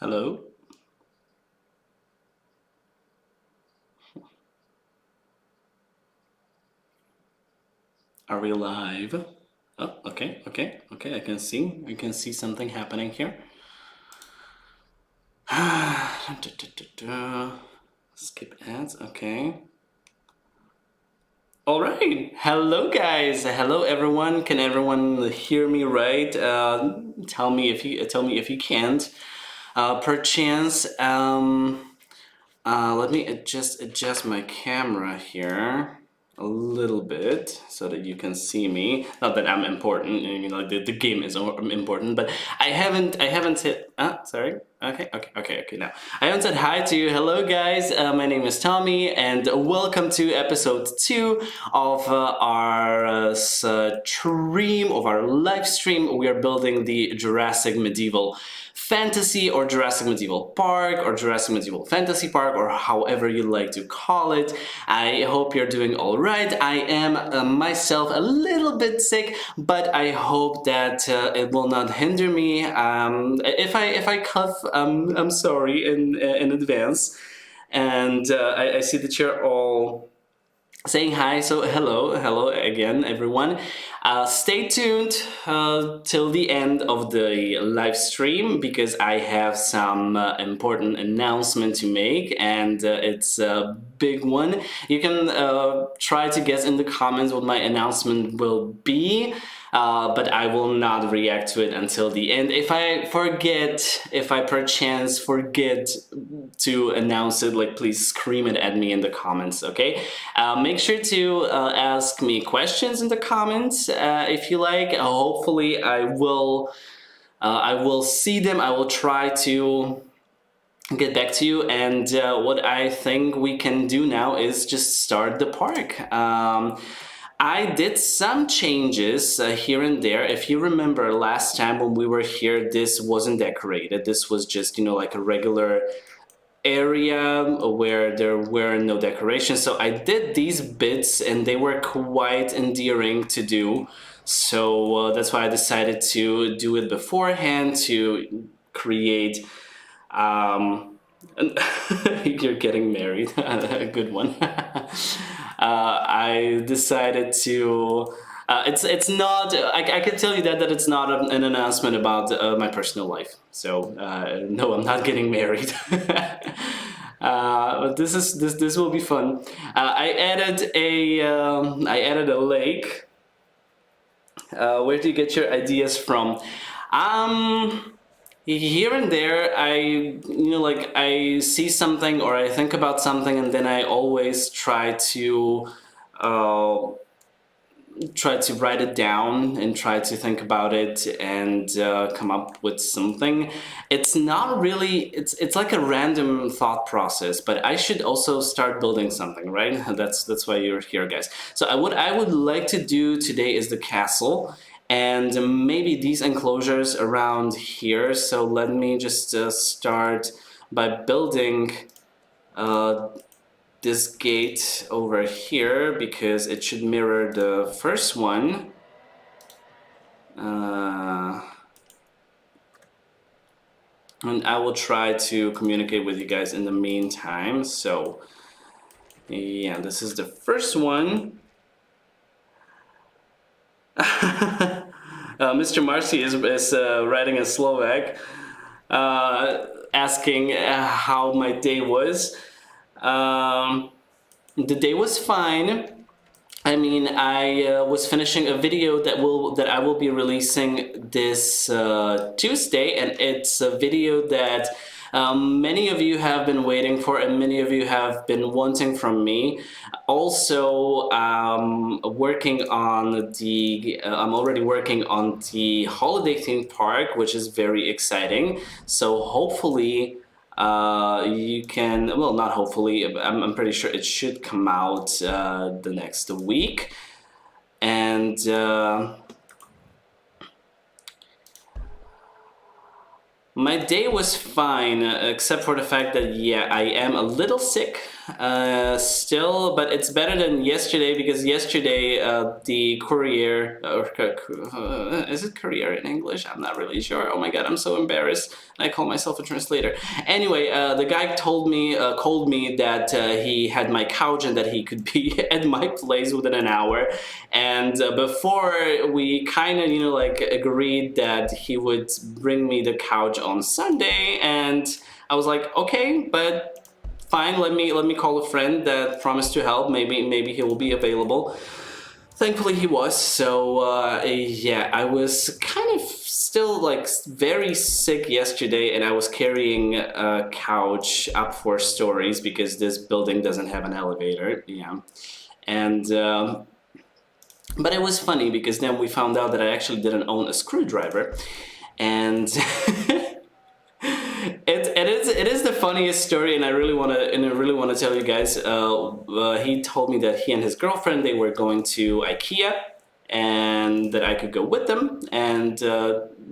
Hello? Are we live? Oh, okay. I can see something happening here. Skip ads, okay. All right. Hello, guys. Hello, everyone. Can everyone hear me right? Tell me if you can't. Perchance, let me adjust my camera here a little bit so that you can see me. Not that I'm important, you know, the game is important, but I haven't said, sorry. Okay, now. I haven't said hi to you. Hello, guys. My name is Tommy, and welcome to episode 2 of our stream, of our live stream. We are building the Jurassic Medieval Fantasy or Jurassic Medieval Park or Jurassic Medieval Fantasy Park or however you like to call it. I hope you're doing all right. I am myself a little bit sick, but I hope that it will not hinder me. If I cough, I'm sorry in advance. And I see that you're all saying hi, so hello again, everyone. Stay tuned till the end of the live stream because I have some important announcement to make, and it's a big one. You can try to guess in the comments what my announcement will be. But I will not react to it until the end. If I perchance forget to announce it, like, please scream it at me in the comments, okay? Make sure to ask me questions in the comments if you like. Hopefully I will see them. I will try to get back to you, and what I think we can do now is just start the park. I did some changes here and there. If you remember last time when we were here, this wasn't decorated. This was just, you know, like a regular area where there were no decorations. So I did these bits and they were quite endearing to do. So that's why I decided to do it beforehand to create you're getting married. A good one. I decided to. It's not. I can tell you that it's not an announcement about my personal life. So no, I'm not getting married. But this will be fun. I added a lake. Where do you get your ideas from? Here and there, I see something or I think about something, and then I always uh, try to write it down and try to think about it and come up with something. It's not really, it's like a random thought process, but I should also start building something, right? That's why you're here, guys. So what I would like to do today is the castle, and maybe these enclosures around here. So let me just start by building this gate over here because it should mirror the first one. And I will try to communicate with you guys in the meantime. So yeah, this is the first one. Mr. Marcy is writing in Slovak, asking how my day was. The day was fine. I mean, I was finishing a video that I will be releasing this Tuesday, and it's a video that many of you have been waiting for, and many of you have been wanting from me. Also, working on I'm already working on the holiday themed park, which is very exciting. So hopefully you can, well, not hopefully, I'm pretty sure it should come out the next week. And My day was fine, except for the fact that, yeah, I am a little sick still, but it's better than yesterday because yesterday the courier, is it courier in English? I'm not really sure. Oh my god, I'm so embarrassed. I call myself a translator. Anyway, the guy told me, called me that he had my couch and that he could be at my place within an hour. And before we kind of, like agreed that he would bring me the couch on Sunday, and I was like, okay, but fine. Let me call a friend that promised to help. Maybe he will be available. Thankfully, he was. So yeah, I was kind of still like very sick yesterday, and I was carrying a couch up 4 stories because this building doesn't have an elevator. Yeah, and. But it was funny because then we found out that I actually didn't own a screwdriver, and it is the funniest story, and I really want to tell you guys. He told me that he and his girlfriend, they were going to IKEA, and that I could go with them and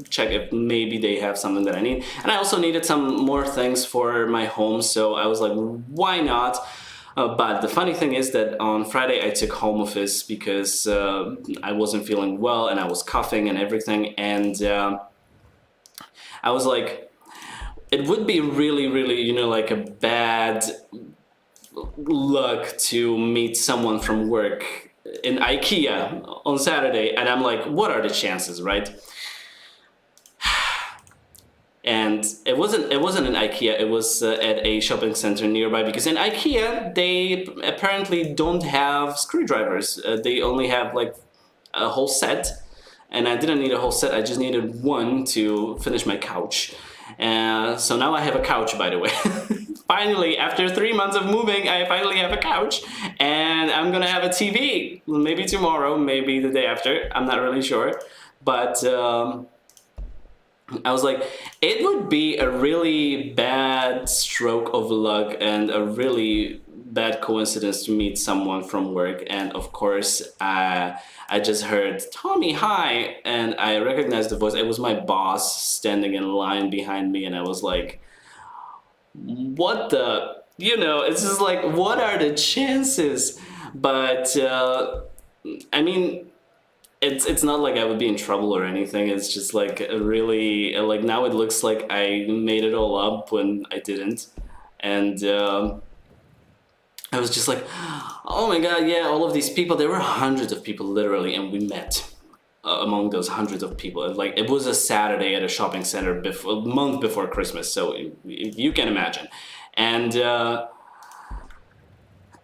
check if maybe they have something that I need. And I also needed some more things for my home, so I was like, why not? But the funny thing is that on Friday I took home office because I wasn't feeling well and I was coughing and everything, and I was like, it would be really, really, like a bad luck to meet someone from work in IKEA on Saturday, and I'm like, what are the chances, right? And it wasn't in IKEA, it was at a shopping center nearby, because in IKEA they apparently don't have screwdrivers. They only have like a whole set, and I didn't need a whole set, I just needed one to finish my couch. So now I have a couch, by the way. Finally, after 3 months of moving, I finally have a couch, and I'm gonna have a TV. Maybe tomorrow, maybe the day after, I'm not really sure. But I was like, it would be a really bad stroke of luck and a really bad coincidence to meet someone from work. And of course, I just heard, Tommy, hi, and I recognized the voice. It was my boss standing in line behind me, and I was like, what the, it's just like, what are the chances? But I mean, it's not like I would be in trouble or anything. It's just like a really, like, now it looks like I made it all up when I didn't. And I was just like, oh my god, yeah, all of these people, there were hundreds of people literally, and we met among those hundreds of people. Like, it was a Saturday at a shopping center a month before Christmas, so you can imagine. And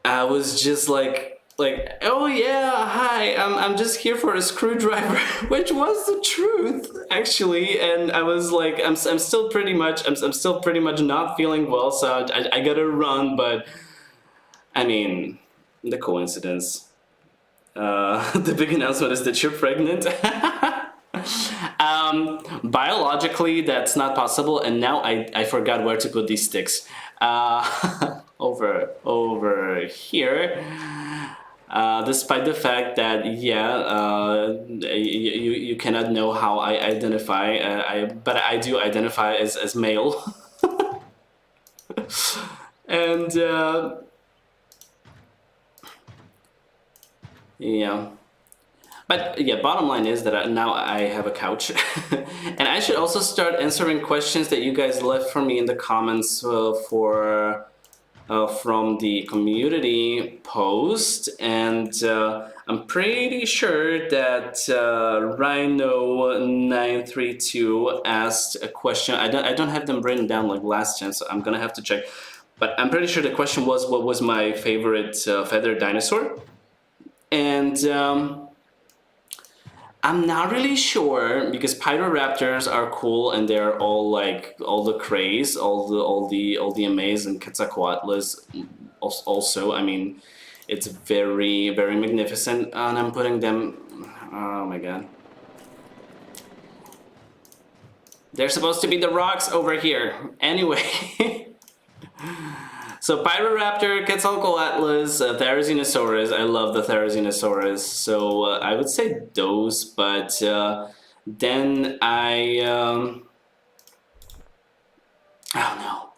I was just like, oh yeah, hi, I'm just here for a screwdriver, which was the truth actually. And I was like, I'm still pretty much not feeling well, so I gotta run. But I mean, the coincidence. The big announcement is that you're pregnant. Biologically, that's not possible, and now I forgot where to put these sticks. Over here. Despite the fact that, yeah, you cannot know how I identify, but I do identify as male. And yeah. But yeah, bottom line is that now I have a couch. And I should also start answering questions that you guys left for me in the comments from the community post. And I'm pretty sure that Rhino932 asked a question. I don't have them written down like last time, so I'm gonna have to check. But I'm pretty sure the question was, what was my favorite feathered dinosaur? And I'm not really sure, because Pyroraptors are cool and they're all like all the craze, all the amaze, and Quetzalcoatlus also. I mean, it's very, very magnificent, and I'm putting them. Oh my god. They're supposed to be the rocks over here. Anyway. So Pyroraptor, Quetzalcoatlus, Therizinosaurus. I love the Therizinosaurus. So I would say those, but then I Oh no.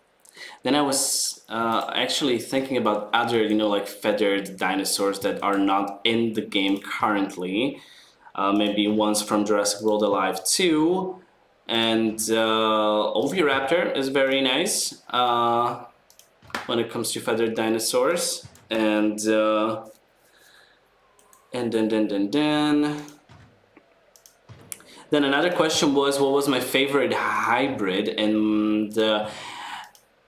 Then I was actually thinking about other, like feathered dinosaurs that are not in the game currently. Maybe ones from Jurassic World Alive 2. And Oviraptor is very nice when it comes to feathered dinosaurs. And then another question was, what was my favorite hybrid? And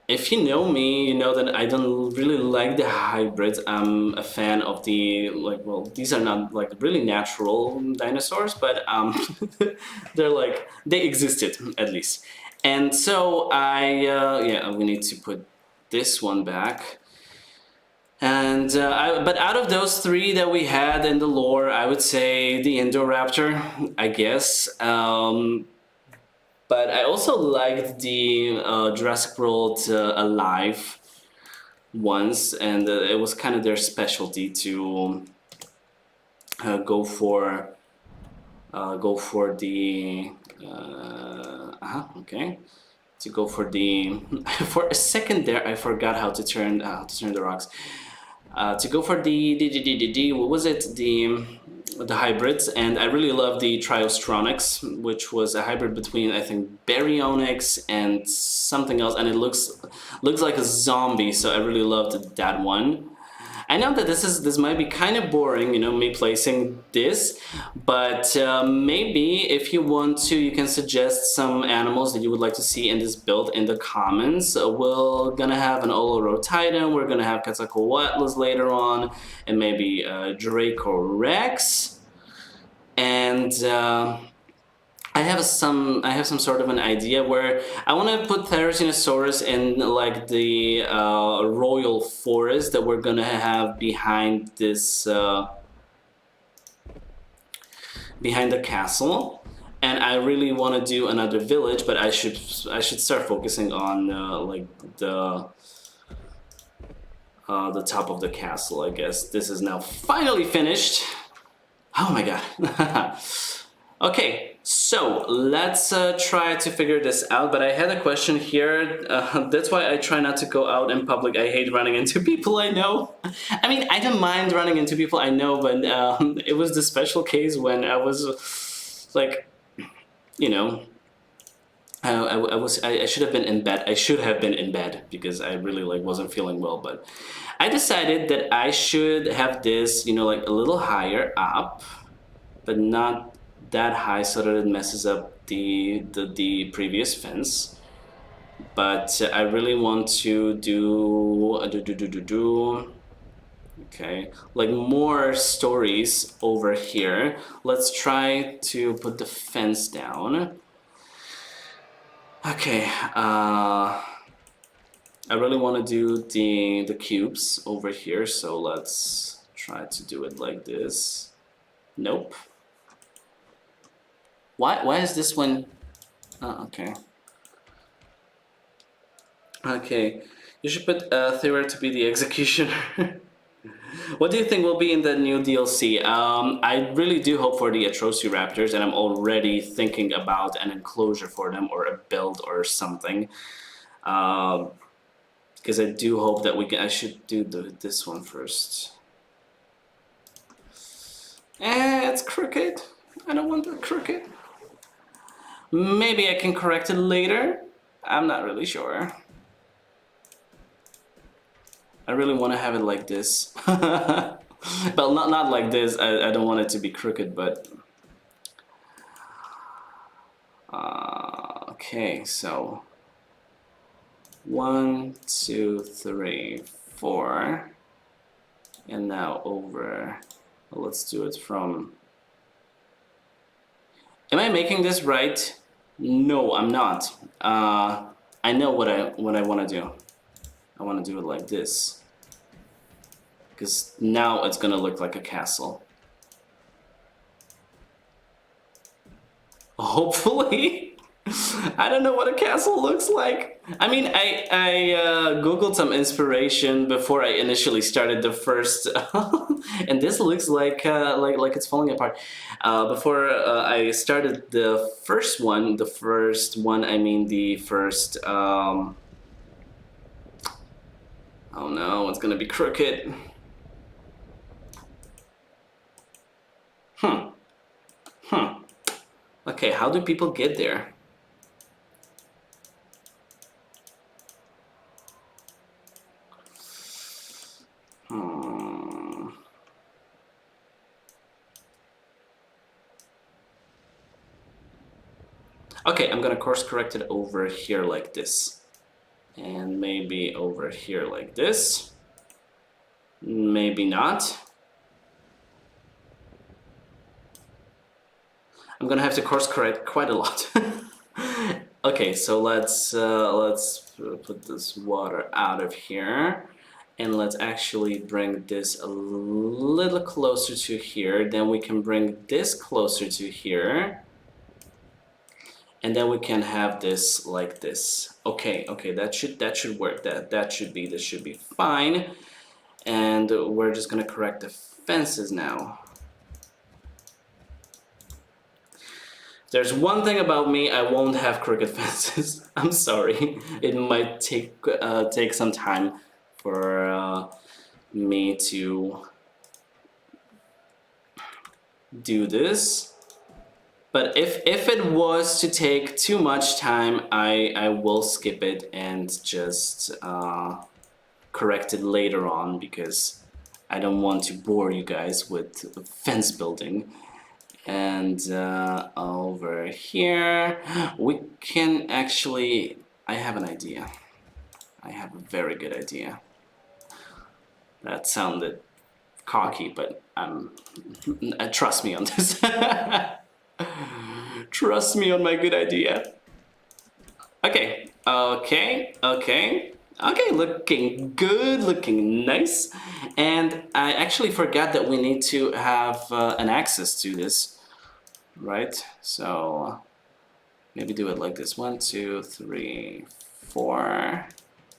if you know me, you know that I don't really like the hybrids. I'm a fan of the, these are not like really natural dinosaurs, but they're like, they existed at least. And so yeah, we need to put this one back. And but out of those three that we had in the lore, I would say the Indoraptor, I guess. But I also liked the Jurassic World Alive ones, and it was kind of their specialty to go for the okay, to go for the for a second there I forgot how to turn the rocks. To go for the what was it, the hybrids, and I really love the Triostronics, which was a hybrid between, I think, Baryonyx and something else, and it looks like a zombie, so I really loved that one. I know that this might be kind of boring, me placing this, but maybe if you want to, you can suggest some animals that you would like to see in this build in the comments. We're gonna have an Olorotitan, we're gonna have Quetzalcoatlus later on, and maybe Draco Rex, and I have some sort of an idea where I want to put Therizinosaurus in like the royal forest that we're gonna have behind this behind the castle, and I really want to do another village, but I should start focusing on like the top of the castle. I guess this is now finally finished. Oh my god. Okay, so let's try to figure this out, but I had a question here. That's why I try not to go out in public. I hate running into people I know. I mean, I don't mind running into people I know, but it was the special case when I was like, I should have been in bed. I should have been in bed because I really wasn't feeling well, but I decided that I should have this, like a little higher up, but not that high so that it messes up the previous fence. But I really want to do okay, like more stories over here. Let's try to put the fence down. Okay, I really want to do the cubes over here, so let's try to do it like this. Nope. Why is this one? Oh, okay. Okay, you should put Thera to be the executioner. What do you think will be in the new DLC? I really do hope for the Atrociraptors, and I'm already thinking about an enclosure for them or a build or something. Because I do hope that I should do this one first. It's crooked. I don't want that crooked. Maybe I can correct it later. I'm not really sure. I really want to have it like this. Well, not like this. I don't want it to be crooked, but okay. So 1, 2, 3, 4, and now over. Well, let's do it from. Am I making this right? No, I'm not. I know what I want to do. I want to do it like this, because now it's gonna look like a castle. Hopefully. I don't know what a castle looks like. I mean, I googled some inspiration before I initially started the first And this looks like it's falling apart. Before I started the first one, I mean the first. Oh no, it's gonna be crooked. Okay, how do people get there? Okay, I'm gonna course correct it over here like this. And maybe over here like this. Maybe not. I'm gonna have to course correct quite a lot. Okay, so let's put this water out of here. And let's actually bring this a little closer to here. Then we can bring this closer to here. And then we can have this like this. Okay, that should work. This should be fine. And we're just gonna correct the fences now. There's one thing about me, I won't have crooked fences. I'm sorry. It might take some time for me to do this. But if it was to take too much time, I will skip it and just correct it later on, because I don't want to bore you guys with fence building. And over here, we can actually, I have an idea. I have a very good idea. That sounded cocky, but trust me on this. Trust me on my good idea. Okay, looking good, looking nice. And I actually forgot that we need to have an access to this, right? So maybe do it like this. 1, 2, 3, 4.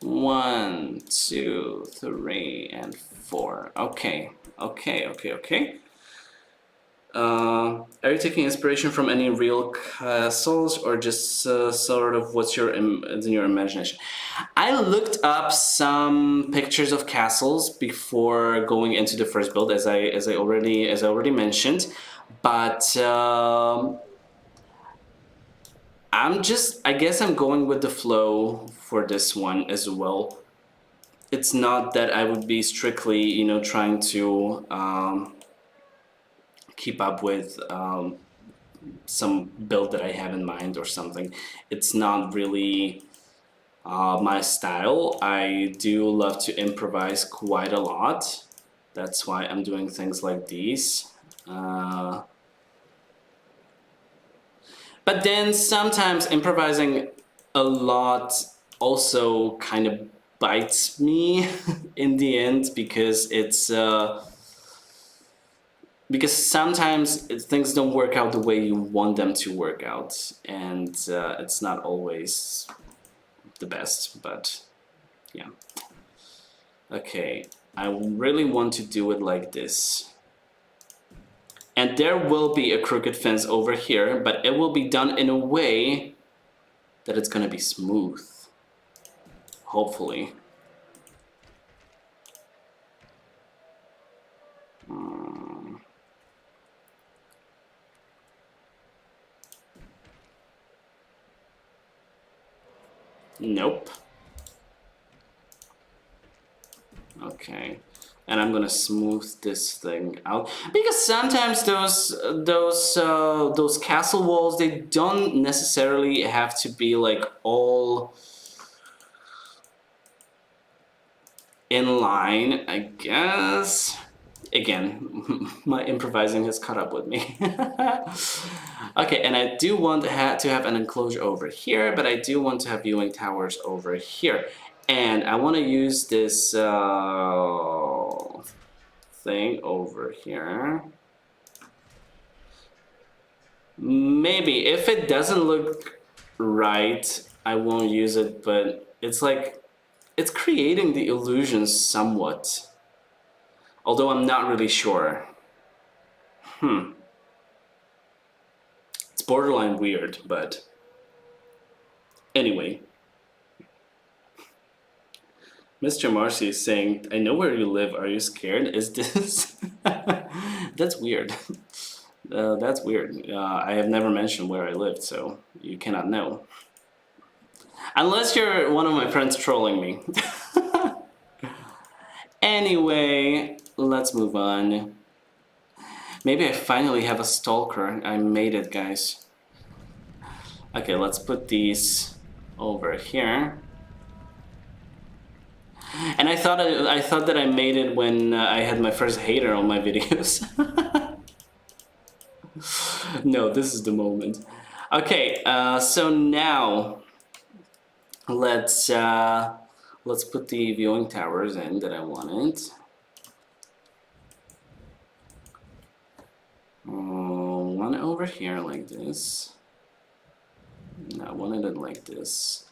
1, 2, 3, and 4. Okay. Are you taking inspiration from any real castles, or just sort of what's in your imagination? I looked up some pictures of castles before going into the first build, as I already mentioned, but I guess I'm going with the flow for this one as well. It's not that I would be strictly, trying to keep up with some build that I have in mind or something. It's not really my style. I do love to improvise quite a lot. That's why I'm doing things like these. But then sometimes improvising a lot also kind of bites me in the end, because because sometimes things don't work out the way you want them to work out, and it's not always the best, but yeah. Okay, I really want to do it like this. And there will be a crooked fence over here, but it will be done in a way that it's gonna be smooth. Hopefully. Nope. Okay. And I'm gonna smooth this thing out, because sometimes those castle walls, they don't necessarily have to be like all in line, I guess. Again, my improvising has caught up with me. Okay, and I do want to have an enclosure over here, but I do want to have viewing towers over here. And I want to use this thing over here. Maybe if it doesn't look right, I won't use it, but it's like, it's creating the illusion somewhat. Although I'm not really sure. It's borderline weird, but anyway. Mr. Marcy is saying, I know where you live. Are you scared? Is this... That's weird. That's weird. I have never mentioned where I lived, so you cannot know. Unless you're one of my friends trolling me. Anyway, let's move on. Maybe I finally have a stalker. I made it, guys. Okay, let's put these over here. And I thought that I made it when I had my first hater on my videos. No, this is the moment. Okay, so now let's put the viewing towers in that I wanted. One over here like this. No, I wanted it like this.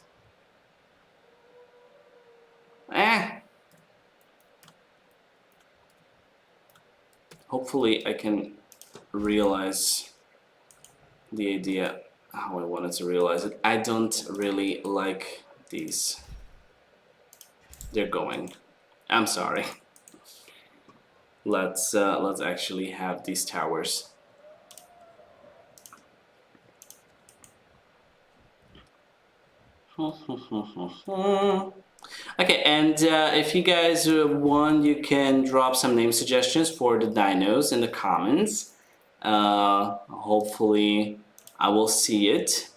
Hopefully I can realize the idea how I wanted to realize it. I don't really like these. They're going. I'm sorry. Let's actually have these towers. Okay, and if you guys want, you can drop some name suggestions for the dinos in the comments. Hopefully I will see it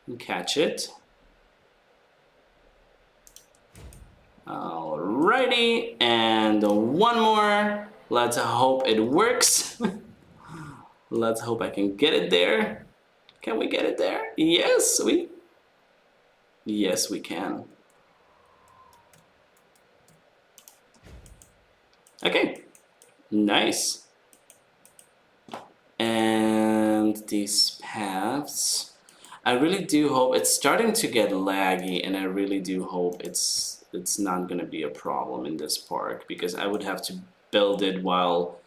and catch it. Alrighty, and one more. Let's hope it works. Let's hope I can get it there. Can we get it there? Yes, we can. Okay, nice. And these paths, I really do hope it's starting to get laggy, and I really do hope it's not gonna be a problem in this park, because I would have to build it while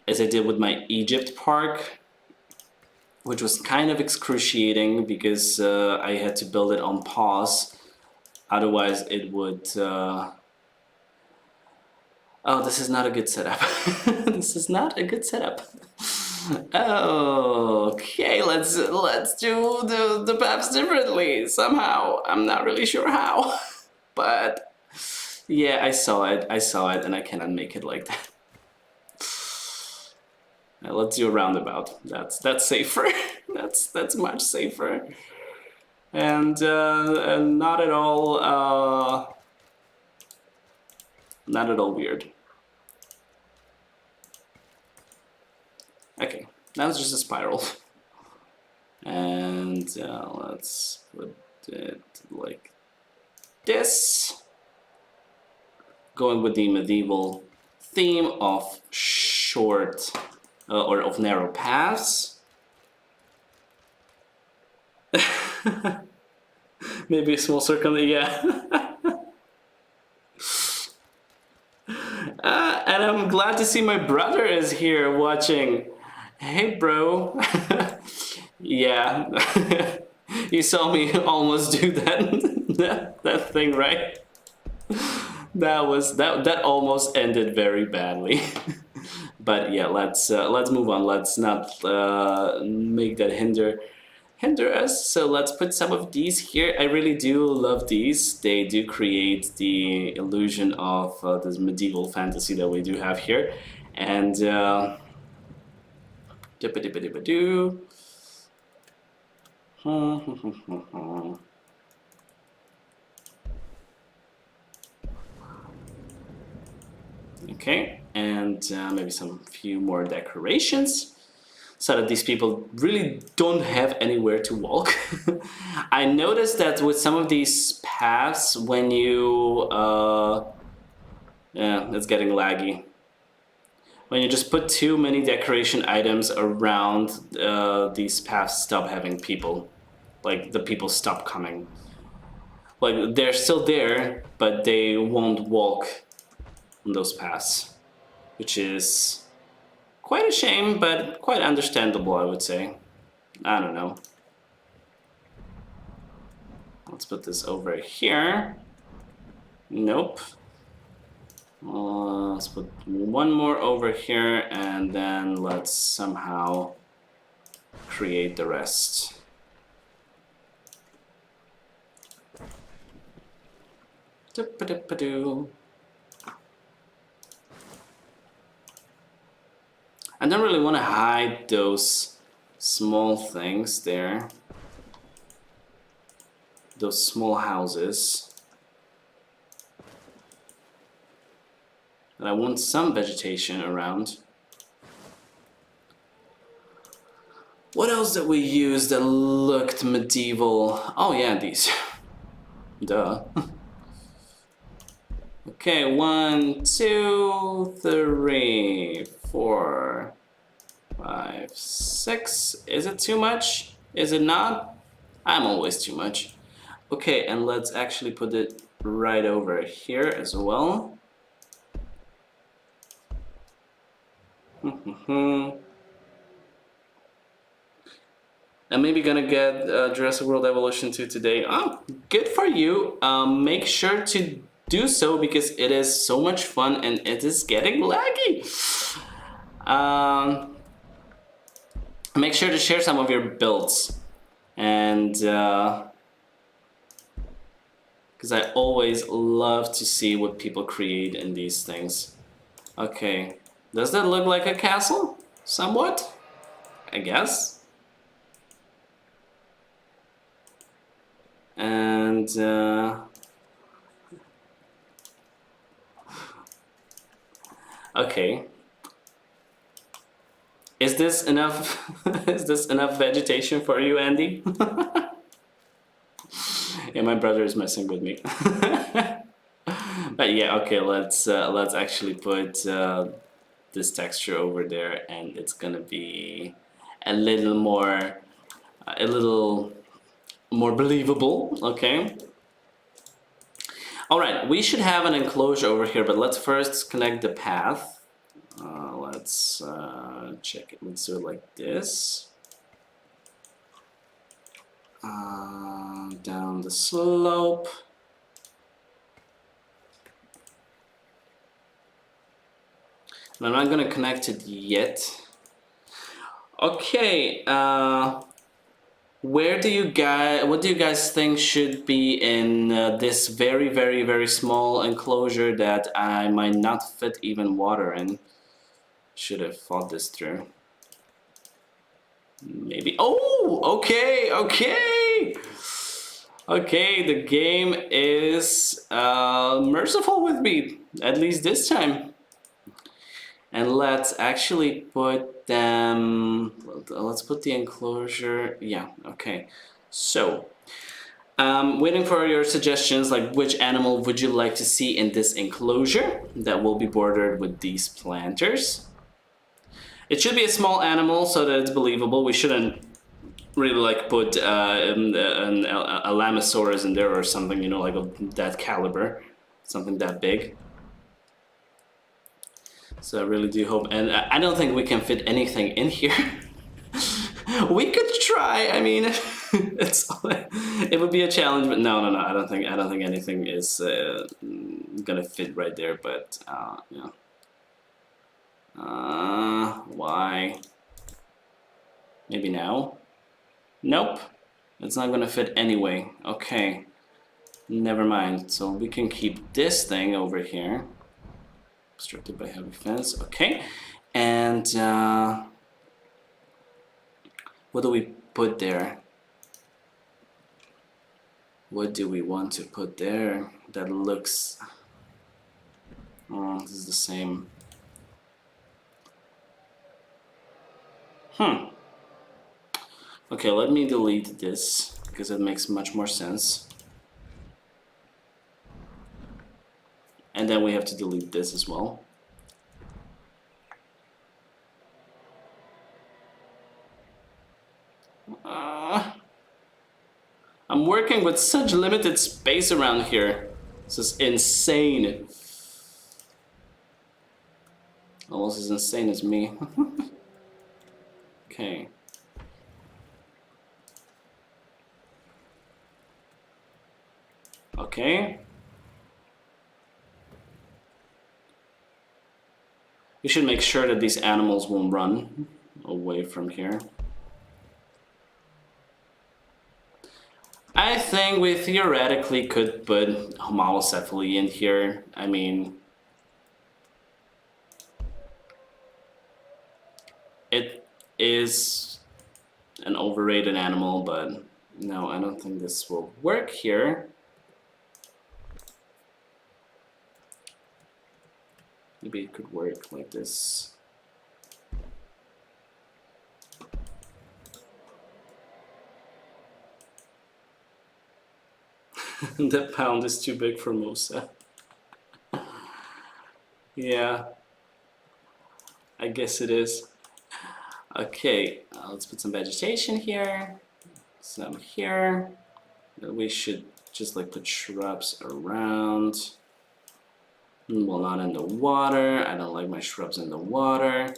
as I did with my Egypt park, which was kind of excruciating because I had to build it on pause. Otherwise it would... Oh, this is not a good setup. This is not a good setup. Okay, let's do the paths differently somehow. I'm not really sure how. But yeah, I saw it, and I cannot make it like that. Now, let's do a roundabout. That's safer. that's much safer, and not at all weird. Okay, now it's just a spiral, and let's put it like this, going with the medieval theme of short or of narrow paths. Maybe a small circle, yeah. And I'm glad to see my brother is here watching. Hey, bro. Yeah. You saw me almost do that thing, right? That almost ended very badly. But yeah, let's move on. Let's not make that hinder us. So let's put some of these here. I really do love these. They do create the illusion of this medieval fantasy that we do have here. And okay, and maybe some few more decorations, so that these people really don't have anywhere to walk. I noticed that with some of these paths, when you... yeah, it's getting laggy. When you just put too many decoration items around, these paths stop having people. Like, the people stop coming. like they're still there, but they won't walk on those paths, which is quite a shame, but quite understandable, I would say. I don't know. Let's put this over here. Nope. Let's put one more over here, and then let's somehow create the rest. I don't really want to hide those small things there. Those small houses. And I want some vegetation around. What else did we use that looked medieval? Oh yeah, these. Duh. Okay, 1, 2, 3, 4, 5, 6. Is it too much? Is it not? I'm always too much. Okay, and let's actually put it right over here as well. I'm maybe gonna get Jurassic World Evolution 2 today. Oh, good for you. Make sure to do so because it is so much fun and it is getting laggy. Make sure to share some of your builds, and because I always love to see what people create in these things. Okay, does that look like a castle? Somewhat, I guess. And okay. Is this enough? Is this enough vegetation for you, Andy? Yeah, my brother is messing with me. But yeah, okay. Let's actually put this texture over there, and it's gonna be a little more believable. Okay. All right. We should have an enclosure over here, but let's first connect the path. Let's check it. Let's do it like this. Down the slope. And I'm not gonna connect it yet. Okay. What do you guys think should be in this very, very, very small enclosure that I might not fit even water in? Should have thought this through. Maybe. Oh, okay. Okay, the game is merciful with me, at least this time. And let's actually put them. Let's put the enclosure. Yeah. Okay. So. Waiting for your suggestions, like which animal would you like to see in this enclosure that will be bordered with these planters? It should be a small animal so that it's believable. We shouldn't really like put a Lamosaurus in there or something, you know, like of that caliber, something that big. So I really do hope, and I don't think we can fit anything in here. We could try. I mean, it would be a challenge, but no. I don't think anything is gonna fit right there. But yeah. Why? Maybe now? Nope. It's not gonna fit anyway. Okay. Never mind. So we can keep this thing over here. Obstructed by heavy fence. Okay. And what do we put there? What do we want to put there that looks... Oh, this is the same. Okay, let me delete this because it makes much more sense. And then we have to delete this as well. I'm I'm working with such limited space around here. This is insane. Almost as insane as me. Okay. Okay. We should make sure that these animals won't run away from here. I think we theoretically could put homalocephaly in here. I mean, it is an overrated animal, but no, I don't think this will work here. Maybe it could work like this. The pound is too big for Musa. Yeah, I guess it is. Okay, let's put some vegetation here, some here. We should just like put shrubs around. Well, not in the water. I don't like my shrubs in the water.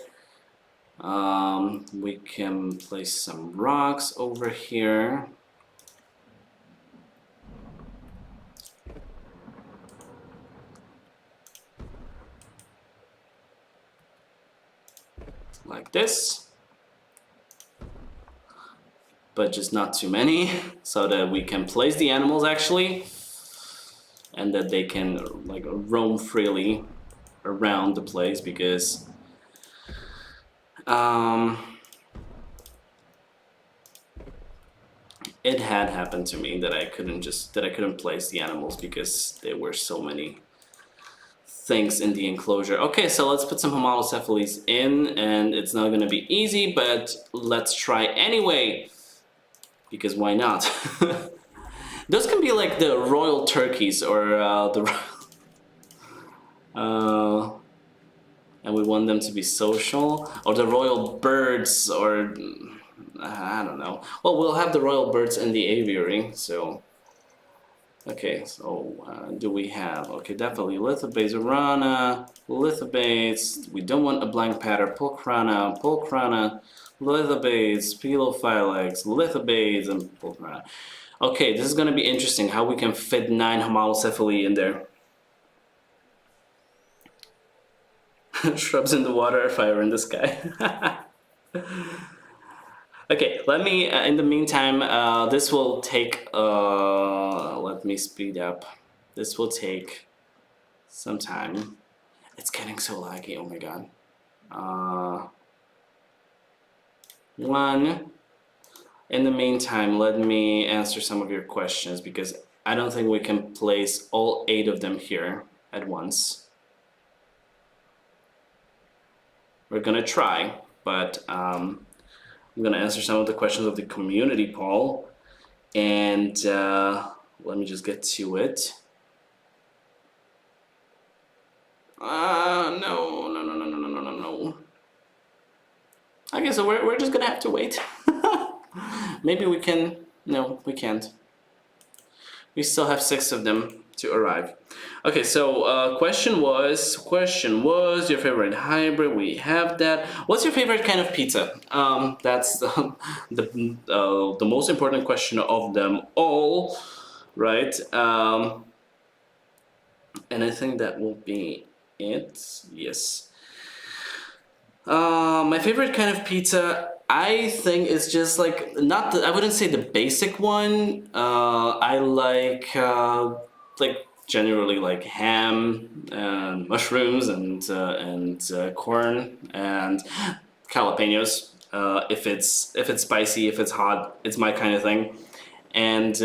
We can place some rocks over here. Like this. But just not too many, so that we can place the animals actually, and that they can like roam freely around the place, because it had happened to me that I couldn't place the animals because there were so many things in the enclosure. Okay, so let's put some homalocephalies in, and it's not gonna be easy, but let's try anyway. Because why not? Those can be like the royal turkeys or and we want them to be social, or the royal birds, or I don't know. Well, we'll have the royal birds in the aviary, so. Okay, so do we have, okay, definitely lithobates, urana, lithobates. We don't want a blank pattern, pulchrana, lithobates, pelophylax, lithobates, and pulchrana. Okay, this is gonna be interesting how we can fit 9 homalocephali in there. Shrubs in the water, fire in the sky. Okay, let me, in the meantime, this will take, let me speed up. This will take some time. It's getting so laggy, oh my god. In the meantime, let me answer some of your questions, because I don't think we can place all 8 of them here at once. We're gonna try, but I'm gonna answer some of the questions of the community poll, and let me just get to it. No. Okay, so we're just gonna have to wait. Maybe we can, no, we can't. We still have 6 of them to arrive. Okay, so question was your favorite hybrid. We have that. What's your favorite kind of pizza? That's the most important question of them all, right? And I think that will be it. Yes. My favorite kind of pizza, I think, is just like I wouldn't say the basic one. I like generally like ham and mushrooms and corn and jalapenos. If it's spicy, if it's hot, it's my kind of thing. And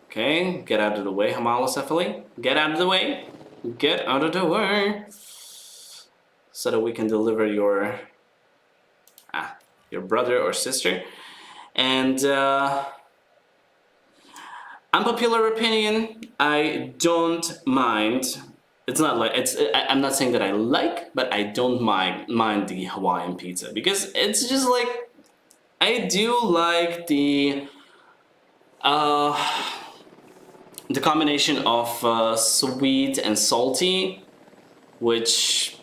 okay, get out of the way, homalocephaly. Get out of the way. Get out of the way. So that we can deliver your brother or sister. And unpopular opinion, I don't mind. It's not like I'm not saying that I like, but I don't mind the Hawaiian pizza, because it's just like I do like uh, the combination of sweet and salty, which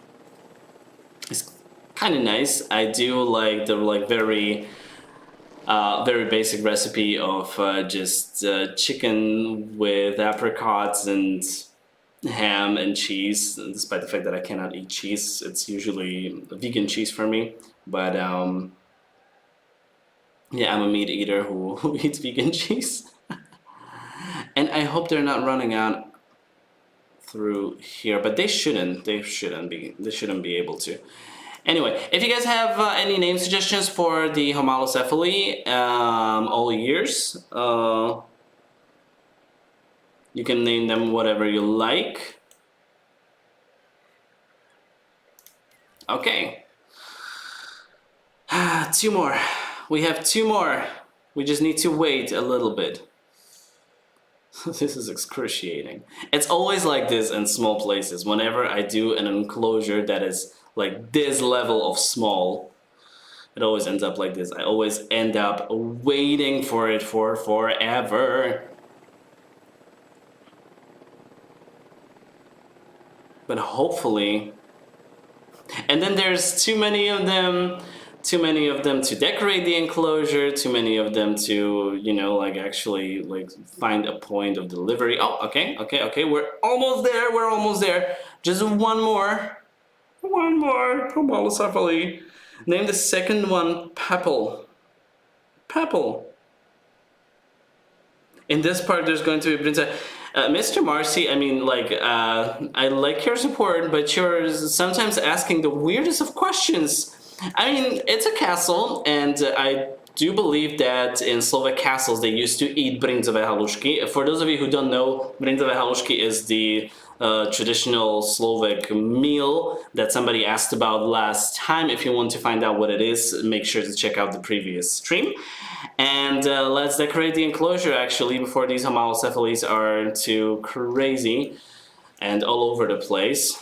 is kind of nice. I do like the very basic recipe of just chicken with apricots and ham and cheese. Despite the fact that I cannot eat cheese, it's usually vegan cheese for me. But yeah, I'm a meat eater who eats vegan cheese. And I hope they're not running out through here, but they shouldn't. They shouldn't be. They shouldn't be able to. Anyway, if you guys have any name suggestions for the homalocephaly, all years, you can name them whatever you like. Okay. 2 more. We have 2 more. We just need to wait a little bit. This is excruciating. It's always like this in small places. Whenever I do an enclosure that is like this level of small, it always ends up like this. I always end up waiting for it for forever. But hopefully... And then there's too many of them to decorate the enclosure, too many of them to, you know, like actually like find a point of delivery. Oh, okay, we're almost there, just one more homalocephaly. Name the second one Pepple. In this part there's going to be Prince. Mr. Marcy, I mean, like, I like your support, but you're sometimes asking the weirdest of questions. I mean, it's a castle, and I do believe that in Slovak castles they used to eat brinzové halušky. For those of you who don't know, brinzové halušky is the traditional Slovak meal that somebody asked about last time. If you want to find out what it is, make sure to check out the previous stream. And let's decorate the enclosure actually before these homalocephalies are too crazy and all over the place.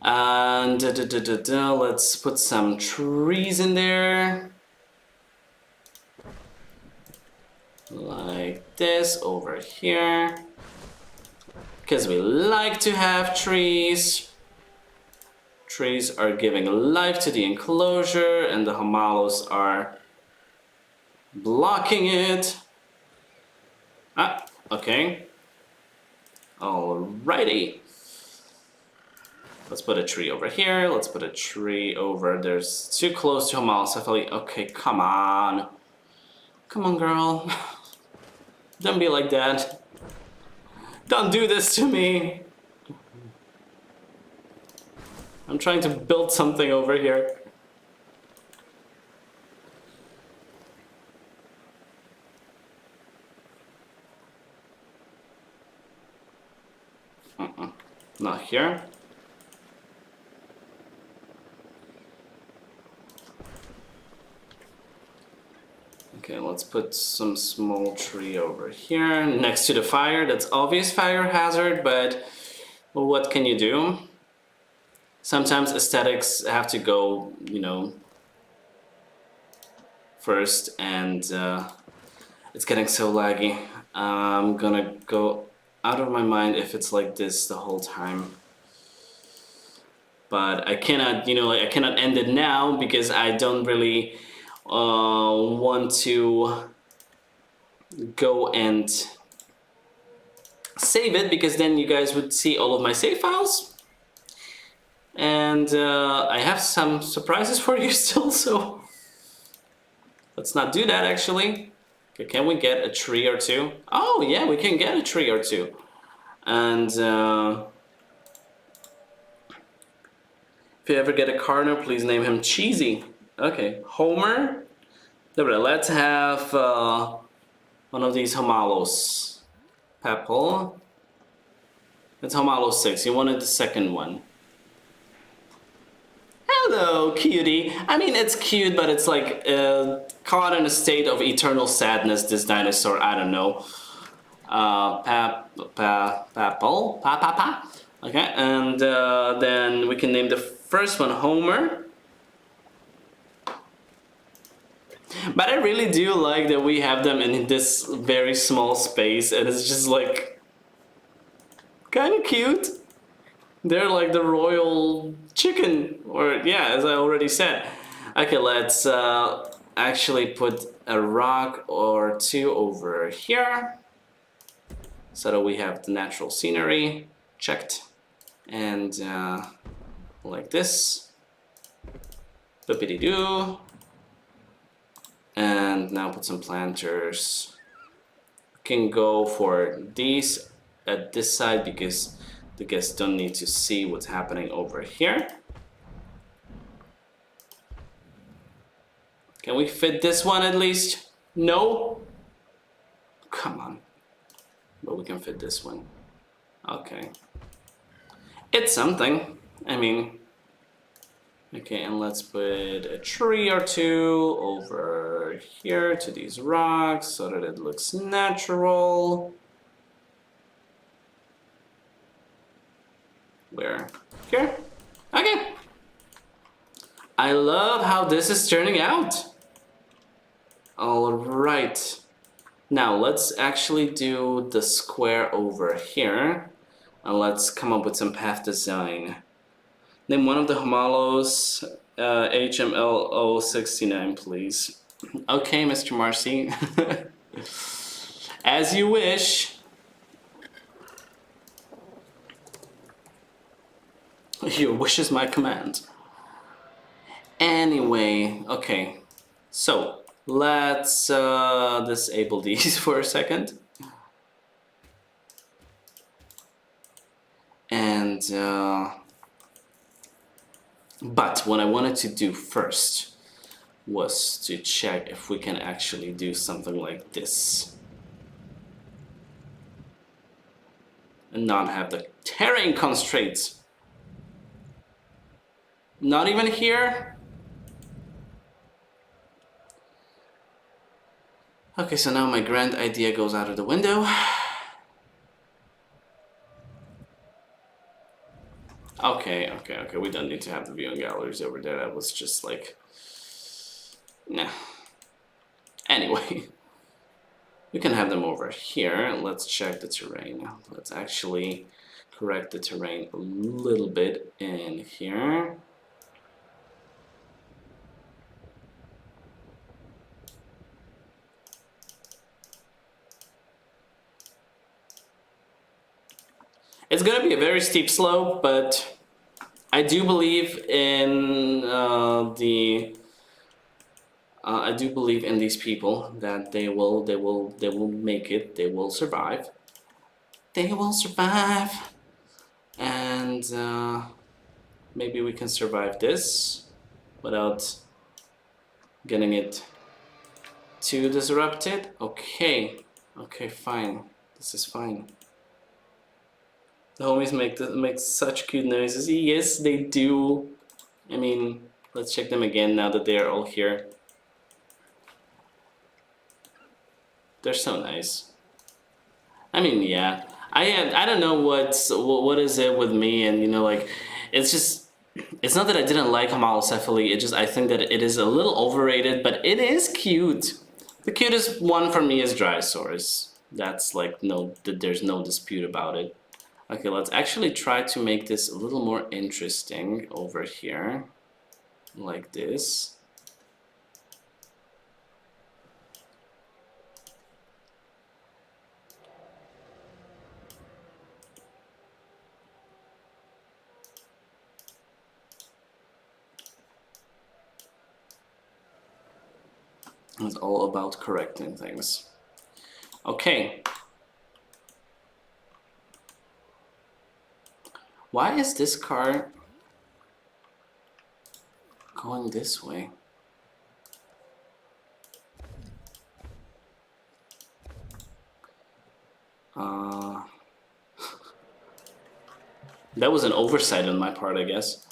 And let's put some trees in there. Like this over here. Because we like to have trees. Trees are giving life to the enclosure and the homalos are blocking it. Ah, okay. Alrighty. Let's put a tree over here. Let's put a tree over. There's too close to homalocephaly. Okay, come on. Come on, girl. Don't be like that. Don't do this to me. I'm trying to build something over here. Not here. Okay, let's put some small tree over here next to the fire. That's obvious fire hazard, but well, what can you do? Sometimes aesthetics have to go, you know, first, and it's getting so laggy. I'm gonna go out of my mind if it's like this the whole time. But I cannot, you know, like I cannot end it now because I don't really want to go and save it, because then you guys would see all of my save files. And I have some surprises for you still, so let's not do that actually. Okay, can we get a tree or two? Oh yeah, we can get a tree or two. And if you ever get a Cardinal, please name him Cheesy. Okay, Homer. Dobra, let's have one of these homalos. Pepple. It's homalo 6. You wanted the second one. Hello, cutie. I mean, it's cute, but it's like caught in a state of eternal sadness, this dinosaur. I don't know. Pepple. Okay, and then we can name the first one Homer. But I really do like that we have them in this very small space, and it's just like kind of cute. They're like the royal chicken, or yeah, as I already said. Okay, let's actually put a rock or two over here, so that we have the natural scenery checked, and like this. Boopity-doo. And now put some planters. Can go for these at this side because the guests don't need to see what's happening over here. Can we fit this one at least? No? Come on. But we can fit this one. Okay. It's something. I mean, okay, and let's put a tree or two over here to these rocks so that it looks natural. Where? Here? Okay. I love how this is turning out. All right. Now let's actually do the square over here. And let's come up with some path design. Name one of the homolos, HMLO69, please. Okay, Mr. Marcy. As you wish. Your wish is my command. Anyway, okay. So, let's disable these for a second. And, but what I wanted to do first was to check if we can actually do something like this. And not have the terrain constraints. Not even here? Okay, so now my grand idea goes out of the window. Okay, we don't need to have the viewing galleries over there. That was just like, nah. Anyway, we can have them over here. Let's check the terrain. Let's actually correct the terrain a little bit in here. It's gonna be a very steep slope, but I do believe in I do believe in these people that they will make it. They will survive. They will survive, and maybe we can survive this without getting it too disrupted. Okay, fine. This is fine. The homies make such cute noises. Yes, they do. I mean, let's check them again now that they are all here. They're so nice. I mean, yeah. I don't know what is it with me, and you know, like, it's just, it's not that I didn't like homalocephaly. It just, I think that it is a little overrated, but it is cute. The cutest one for me is Dryosaurus. That's like there's no dispute about it. Okay, let's actually try to make this a little more interesting over here, like this. It's all about correcting things. Okay. Why is this car going this way? That was an oversight on my part, I guess.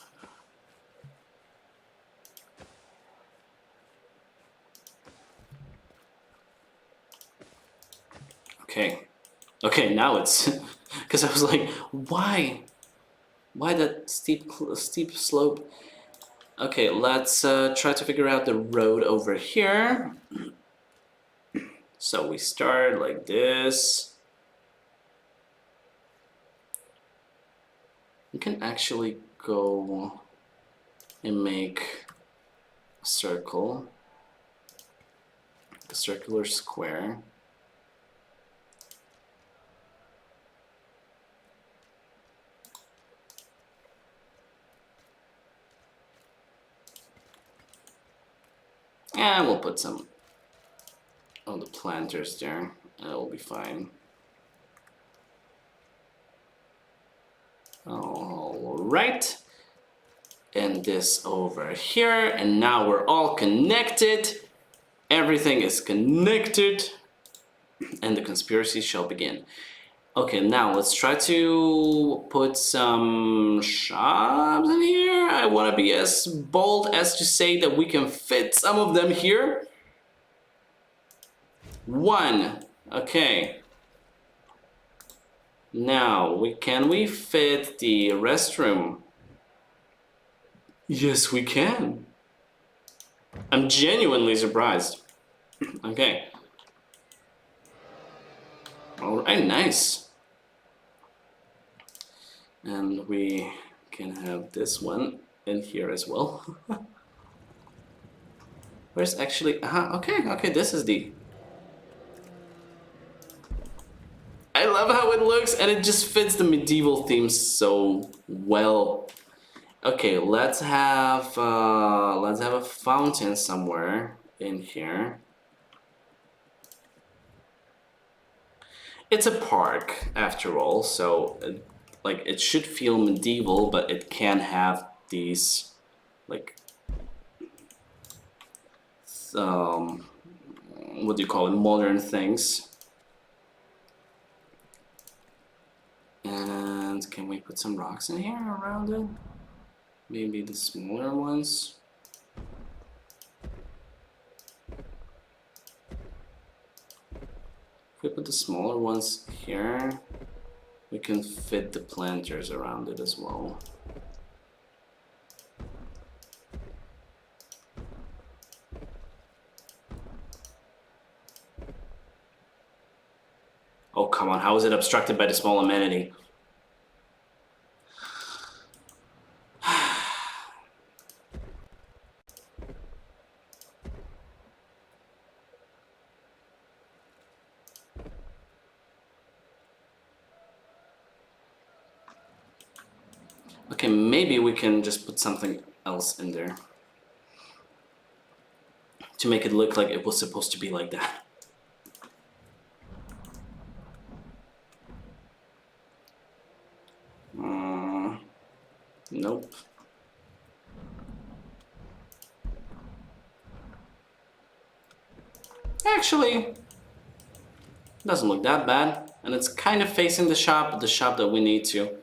Okay, now it's because I was like, why that steep slope? Okay, let's try to figure out the road over here. So we start like this. We can actually go and make a circle, a circular square. And we'll put some of the planters there. It'll be fine. All right. And this over here. And now we're all connected. Everything is connected. And the conspiracy shall begin. Okay, now let's try to put some shops in here. I want to be as bold as to say that we can fit some of them here. 1. Okay. Now, can we fit the restroom? Yes, we can. I'm genuinely surprised. Okay. All right, nice. And we can have this one in here as well. Where's actually, okay, this is the... I love how it looks, and it just fits the medieval theme so well. Okay, let's have a fountain somewhere in here. It's a park after all, so like it should feel medieval, but it can have these like what do you call it, modern things. And can we put some rocks in here around it? Maybe the smaller ones. If we put the smaller ones here, we can fit the planters around it as well. Oh, come on, how is it obstructed by the small amenity? Okay, maybe we can just put something else in there to make it look like it was supposed to be like that. Nope. Actually, doesn't look that bad, and it's kind of facing the shop that we need to.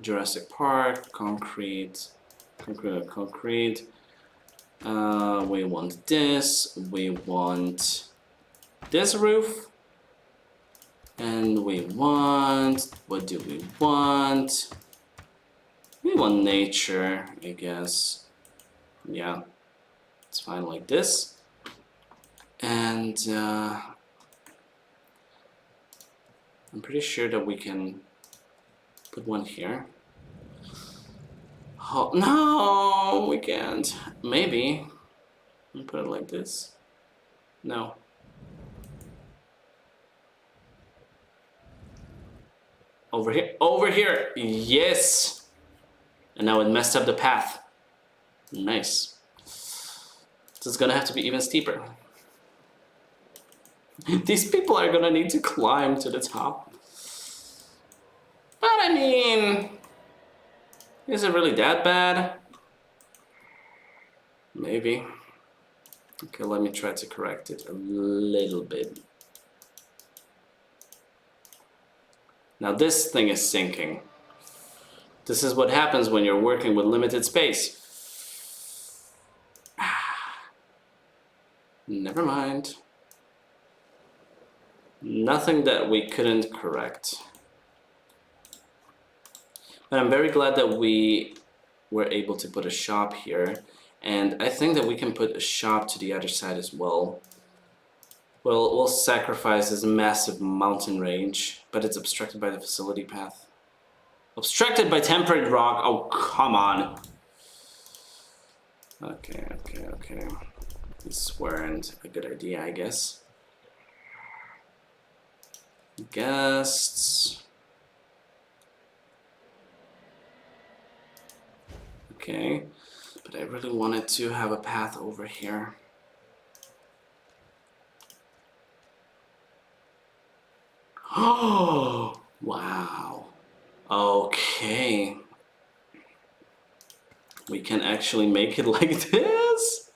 Jurassic Park, concrete. We want this. We want this roof. And we want, what do we want? We want nature, I guess. Yeah, it's fine like this. And I'm pretty sure that we can put one here. Oh, no, we can't. Maybe. I'll put it like this. No. Over here, yes. And now it messed up the path. Nice. So it's gonna have to be even steeper. These people are gonna need to climb to the top. But I mean, is it really that bad? Maybe. Okay, let me try to correct it a little bit. Now this thing is sinking. This is what happens when you're working with limited space. Never mind. Nothing that we couldn't correct. But I'm very glad that we were able to put a shop here. And I think that we can put a shop to the other side as well. We'll sacrifice this massive mountain range, but it's obstructed by the facility path. Obstructed by temperate rock. Oh, come on. Okay. This weren't a good idea, I guess. Guests. Okay, but I really wanted to have a path over here. Oh, wow. Okay. We can actually make it like this.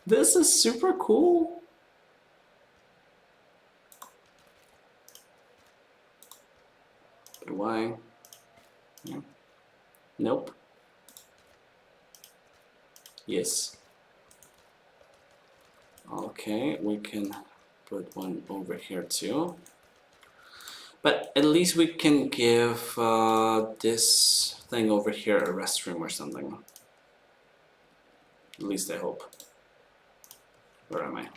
This is super cool. But why? Yeah. Nope. Yes. Okay, we can put one over here too. But at least we can give this thing over here a restroom or something. At least I hope. Where am I?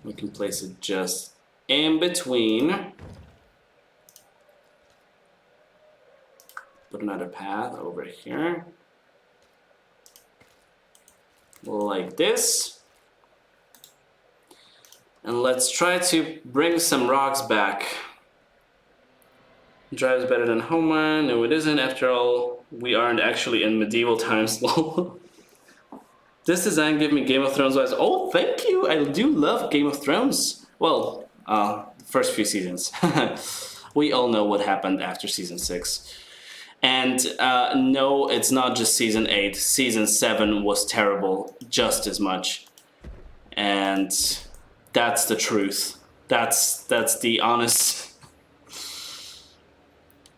We can place it just in between. Put another path over here. Like this. And let's try to bring some rocks back. Drive's better than Homer. No, it isn't. After all, we aren't actually in medieval times. This design gave me Game of Thrones vibes. Oh, thank you. I do love Game of Thrones. Well, first few seasons. We all know what happened after season 6. And no, it's not just season 8. Season 7 was terrible, just as much. And that's the truth. That's the honest.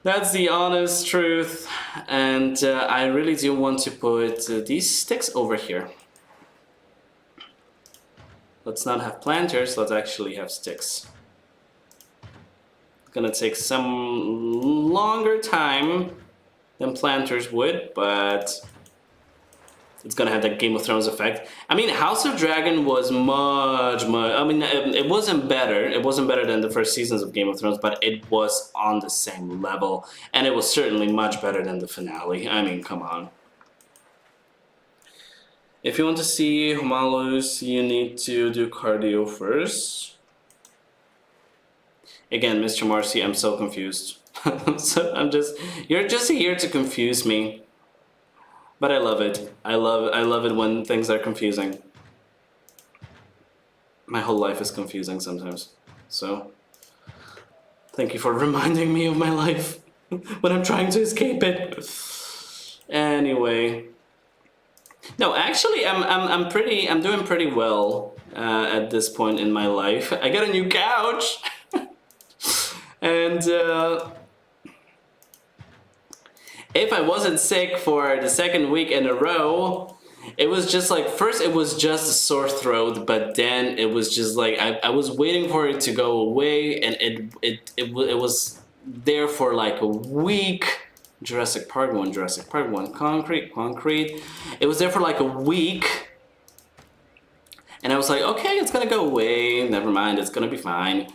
That's the honest truth. And I really do want to put these sticks over here. Let's not have planters. Let's actually have sticks. It's gonna take some longer time than planters would, but it's gonna have that Game of Thrones effect. I mean, House of Dragon was much. I mean, it wasn't better. It wasn't better than the first seasons of Game of Thrones, but it was on the same level, and it was certainly much better than the finale. I mean, come on. If you want to see Humalus, you need to do cardio first. Again, Mr. Marcy, I'm so confused. So you're just here to confuse me. But I love it. I love it when things are confusing. My whole life is confusing sometimes. So, thank you for reminding me of my life when I'm trying to escape it. Anyway. No, actually, I'm doing pretty well at this point in my life. I got a new couch. And if I wasn't sick for the second week in a row, it was just like, first it was just a sore throat, but then it was just like, I was waiting for it to go away, and it was there for like a week. Jurassic Park 1, concrete. It was there for like a week. And I was like, okay, it's gonna go away, never mind, it's gonna be fine.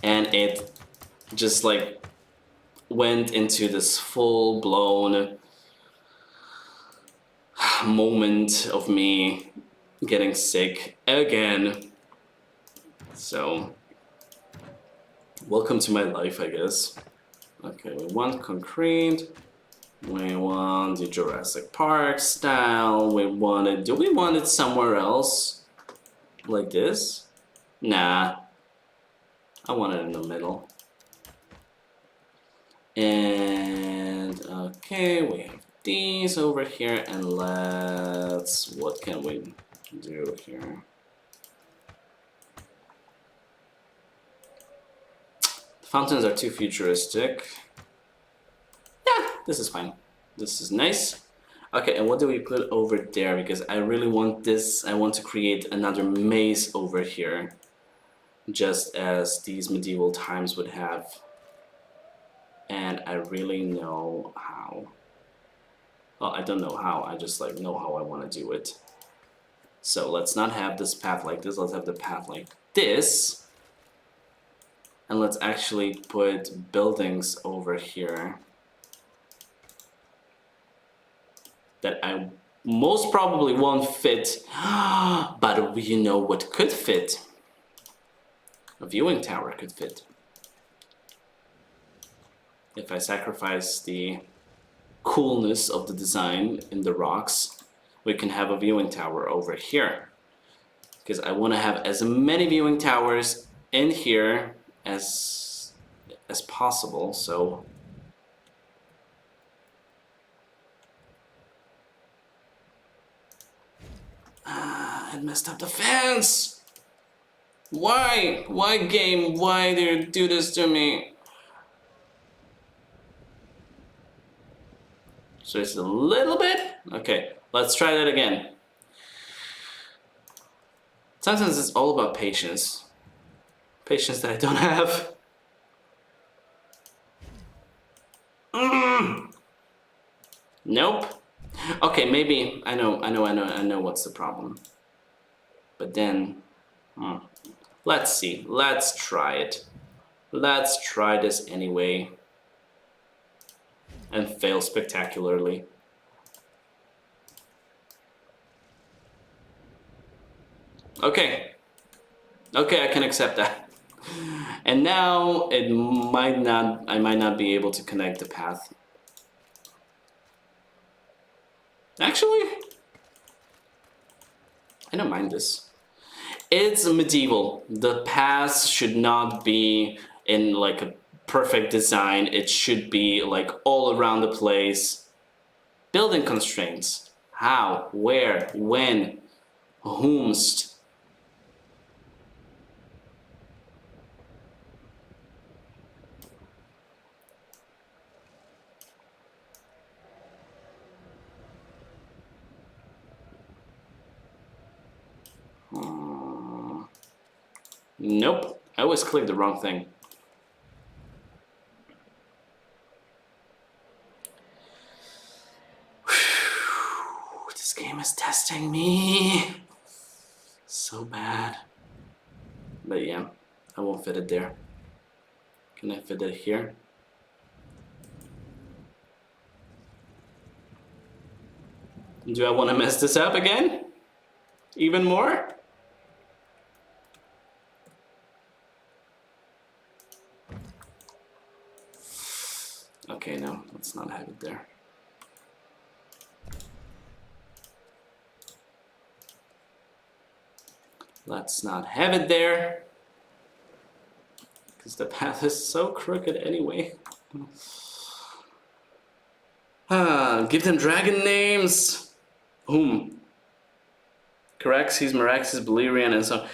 And it just like went into this full-blown moment of me getting sick again. So, welcome to my life, I guess. Okay, we want concrete. We want the Jurassic Park style. Do we want it somewhere else? Like this? Nah. I want it in the middle. And okay, we have these over here, and what can we do here? The fountains are too futuristic. Yeah, this is fine. This is nice. Okay, and what do we put over there? Because I really want this, I want to create another maze over here, just as these medieval times would have. and I really know how. Well, I don't know how, I just like know how I want to do it. So let's not have this path like this, let's have the path like this. And let's actually put buildings over here that I most probably won't fit, but you know what could fit? A viewing tower could fit. If I sacrifice the coolness of the design in the rocks, we can have a viewing tower over here. Because I want to have as many viewing towers in here as possible, so I messed up the fence. Why game, why do you do this to me? So it's a little bit. Okay, let's try that again. Sometimes it's all about patience that I don't have. Nope. Okay, maybe I know what's the problem. But then, let's see. Let's try it. Let's try this anyway. And fail spectacularly. Okay. Okay, I can accept that. And now I might not be able to connect the path. Actually, I don't mind this. It's medieval. The paths should not be in like a perfect design. It should be like all around the place. Building constraints. How, where, when, whomst. Nope, I always click the wrong thing. This game is testing me so bad. But yeah, I won't fit it there. Can I fit it here? Do I want to mess this up again? Even more? Okay, no, let's not have it there. Let's not have it there. Because the path is so crooked anyway. Give them dragon names. Whom? Caraxes, Meraxes, Beleriand, and so.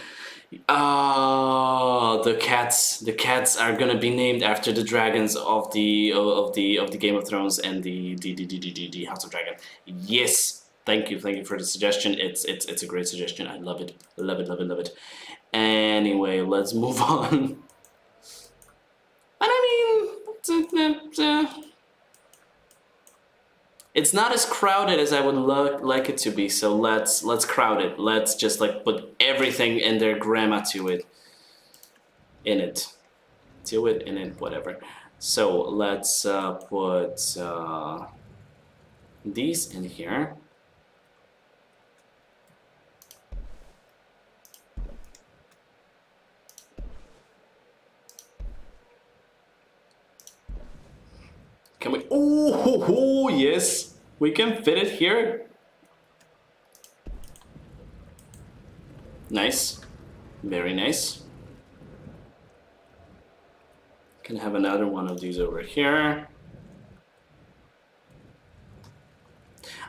Oh, the cats. The cats are gonna be named after the dragons of the Game of Thrones and the House of Dragon. Yes, thank you for the suggestion. It's a great suggestion. I love it. Love it. Anyway, let's move on. And I mean, it's not as crowded as I would like it to be, so let's crowd it. Let's just like put everything in their grammar to it. In it. Whatever. So let's put these in here. Can we? Oh, yes, we can fit it here. Nice, very nice. Can have another one of these over here.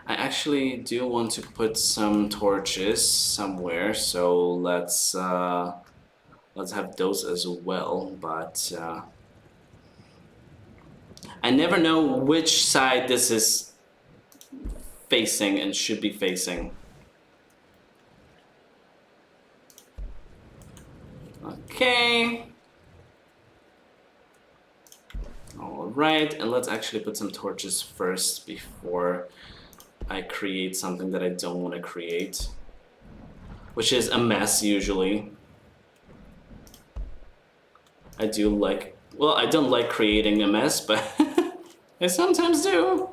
I actually do want to put some torches somewhere, so let's have those as well, but I never know which side this is facing and should be facing. Okay. All right, and let's actually put some torches first before I create something that I don't want to create, which is a mess usually. I do like, well, I don't like creating a mess, but I sometimes do.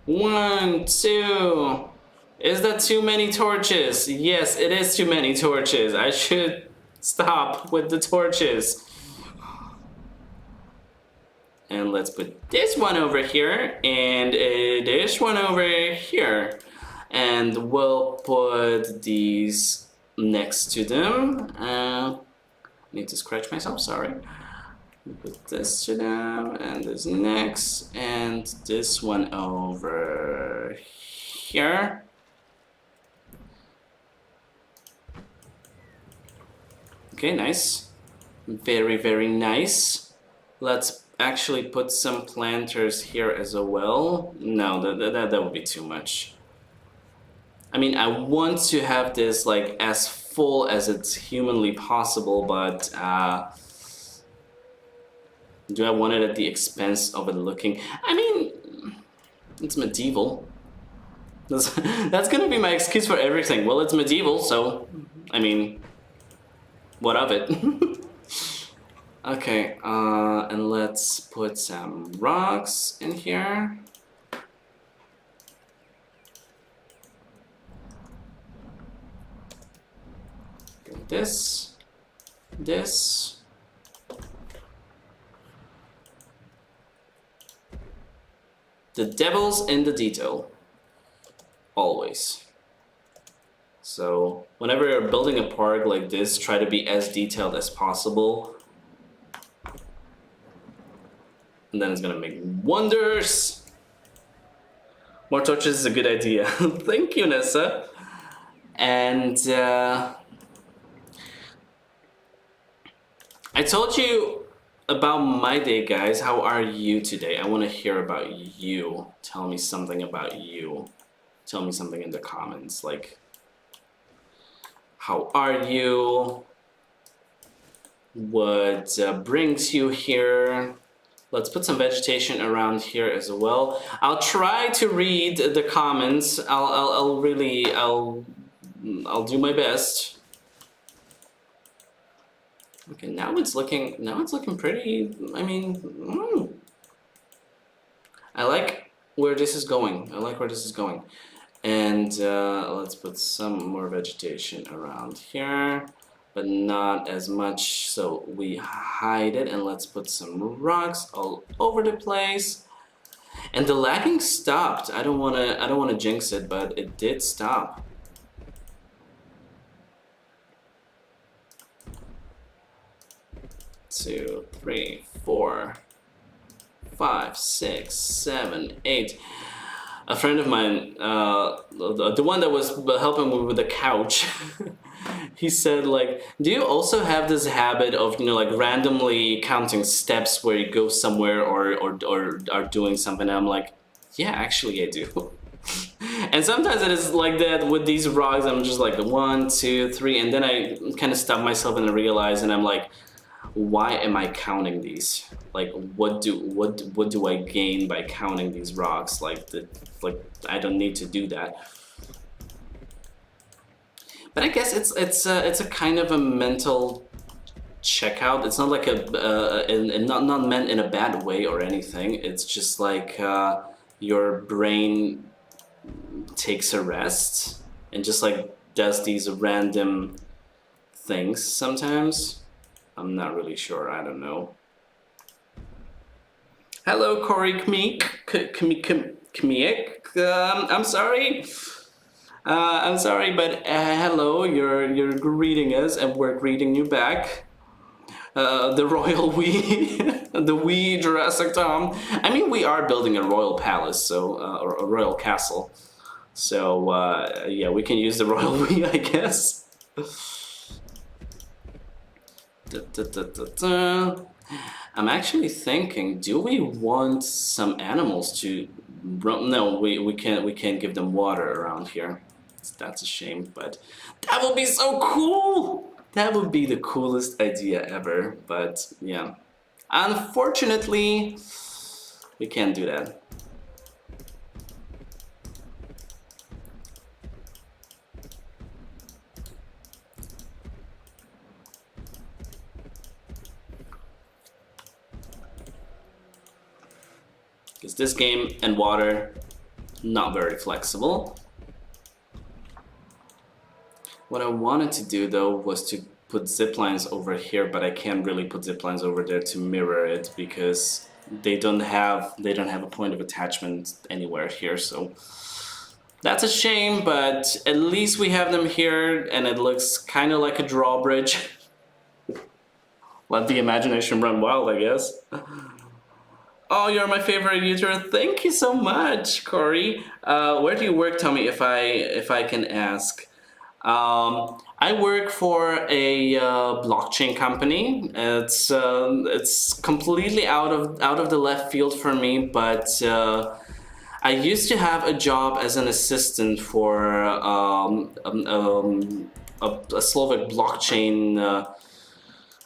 1, 2. Is that too many torches? Yes, it is too many torches. I should stop with the torches. And let's put this one over here and this one over here. And we'll put these next to them. Need to scratch myself, sorry. Put this to them and this next and this one over here. Okay, nice. Very, very nice. Let's actually put some planters here as well. No, that would be too much. I mean, I want to have this like as full as it's humanly possible, but do I want it at the expense of it looking? I mean, it's medieval. That's gonna be my excuse for everything. Well, it's medieval, so I mean, what of it? Okay, and let's put some rocks in here. This. The devil's in the detail. Always. So whenever you're building a park like this, try to be as detailed as possible. And then it's gonna make wonders. More torches is a good idea. Thank you, Nessa. And I told you about my day, guys. How are you today? I want to hear about you. Tell me something about you. Tell me something in the comments, like, how are you? What brings you here? Let's put some vegetation around here as well. I'll try to read the comments. I'll do my best. Okay, now it's looking pretty. I mean, I like where this is going. And let's put some more vegetation around here, but not as much, so we hide it. And let's put some rocks all over the place. And the lagging stopped. I don't wanna jinx it, but it did stop. Two, 3, 4, 5, 6, 7, 8. A friend of mine, the one that was helping me with the couch, he said, like, do you also have this habit of, you know, like randomly counting steps where you go somewhere or are doing something? And I'm like, yeah, actually I do. And sometimes it is like that with these rocks. I'm just like 1, 2, 3, and then I kind of stop myself and I realize, and I'm like, why am I counting these? Like, what do I gain by counting these rocks? Like I don't need to do that. But I guess it's a kind of a mental checkout. It's not like not meant in a bad way or anything. It's just like your brain takes a rest and just like does these random things sometimes. I'm not really sure, I don't know. Hello, Corey Kmiek. I'm sorry. I'm sorry, but hello, you're greeting us and we're greeting you back. The royal we, the we Jurassic Tom. I mean, we are building a royal palace, so or a royal castle. So yeah, we can use the royal we, I guess. I'm actually thinking, do we want some animals to run? No, we can't give them water around here. That's a shame, but that would be so cool. That would be the coolest idea ever, but yeah. Unfortunately, we can't do that. Because this game and water, not very flexible. What I wanted to do though was to put zip lines over here, but I can't really put zip lines over there to mirror it because they don't have a point of attachment anywhere here. So that's a shame, but at least we have them here, and it looks kind of like a drawbridge. Let the imagination run wild, I guess. Oh, you're my favorite YouTuber. Thank you so much, Corey. Where do you work? Tell me if I can ask. I work for a blockchain company. It's completely out of the left field for me, but I used to have a job as an assistant for a Slovak blockchain.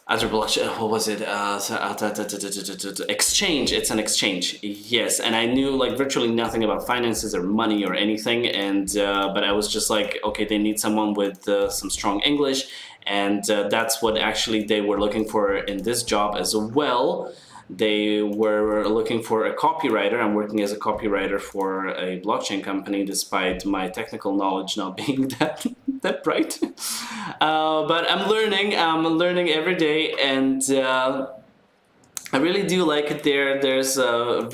Other blockchain, what was it? Exchange. It's an exchange. Yes, and I knew like virtually nothing about finances or money or anything. And but I was just like, okay, they need someone with some strong English, and that's what actually they were looking for in this job as well. They were looking for a copywriter. I'm working as a copywriter for a blockchain company, despite my technical knowledge not being that bright. But I'm learning every day, and I really do like it there. There's some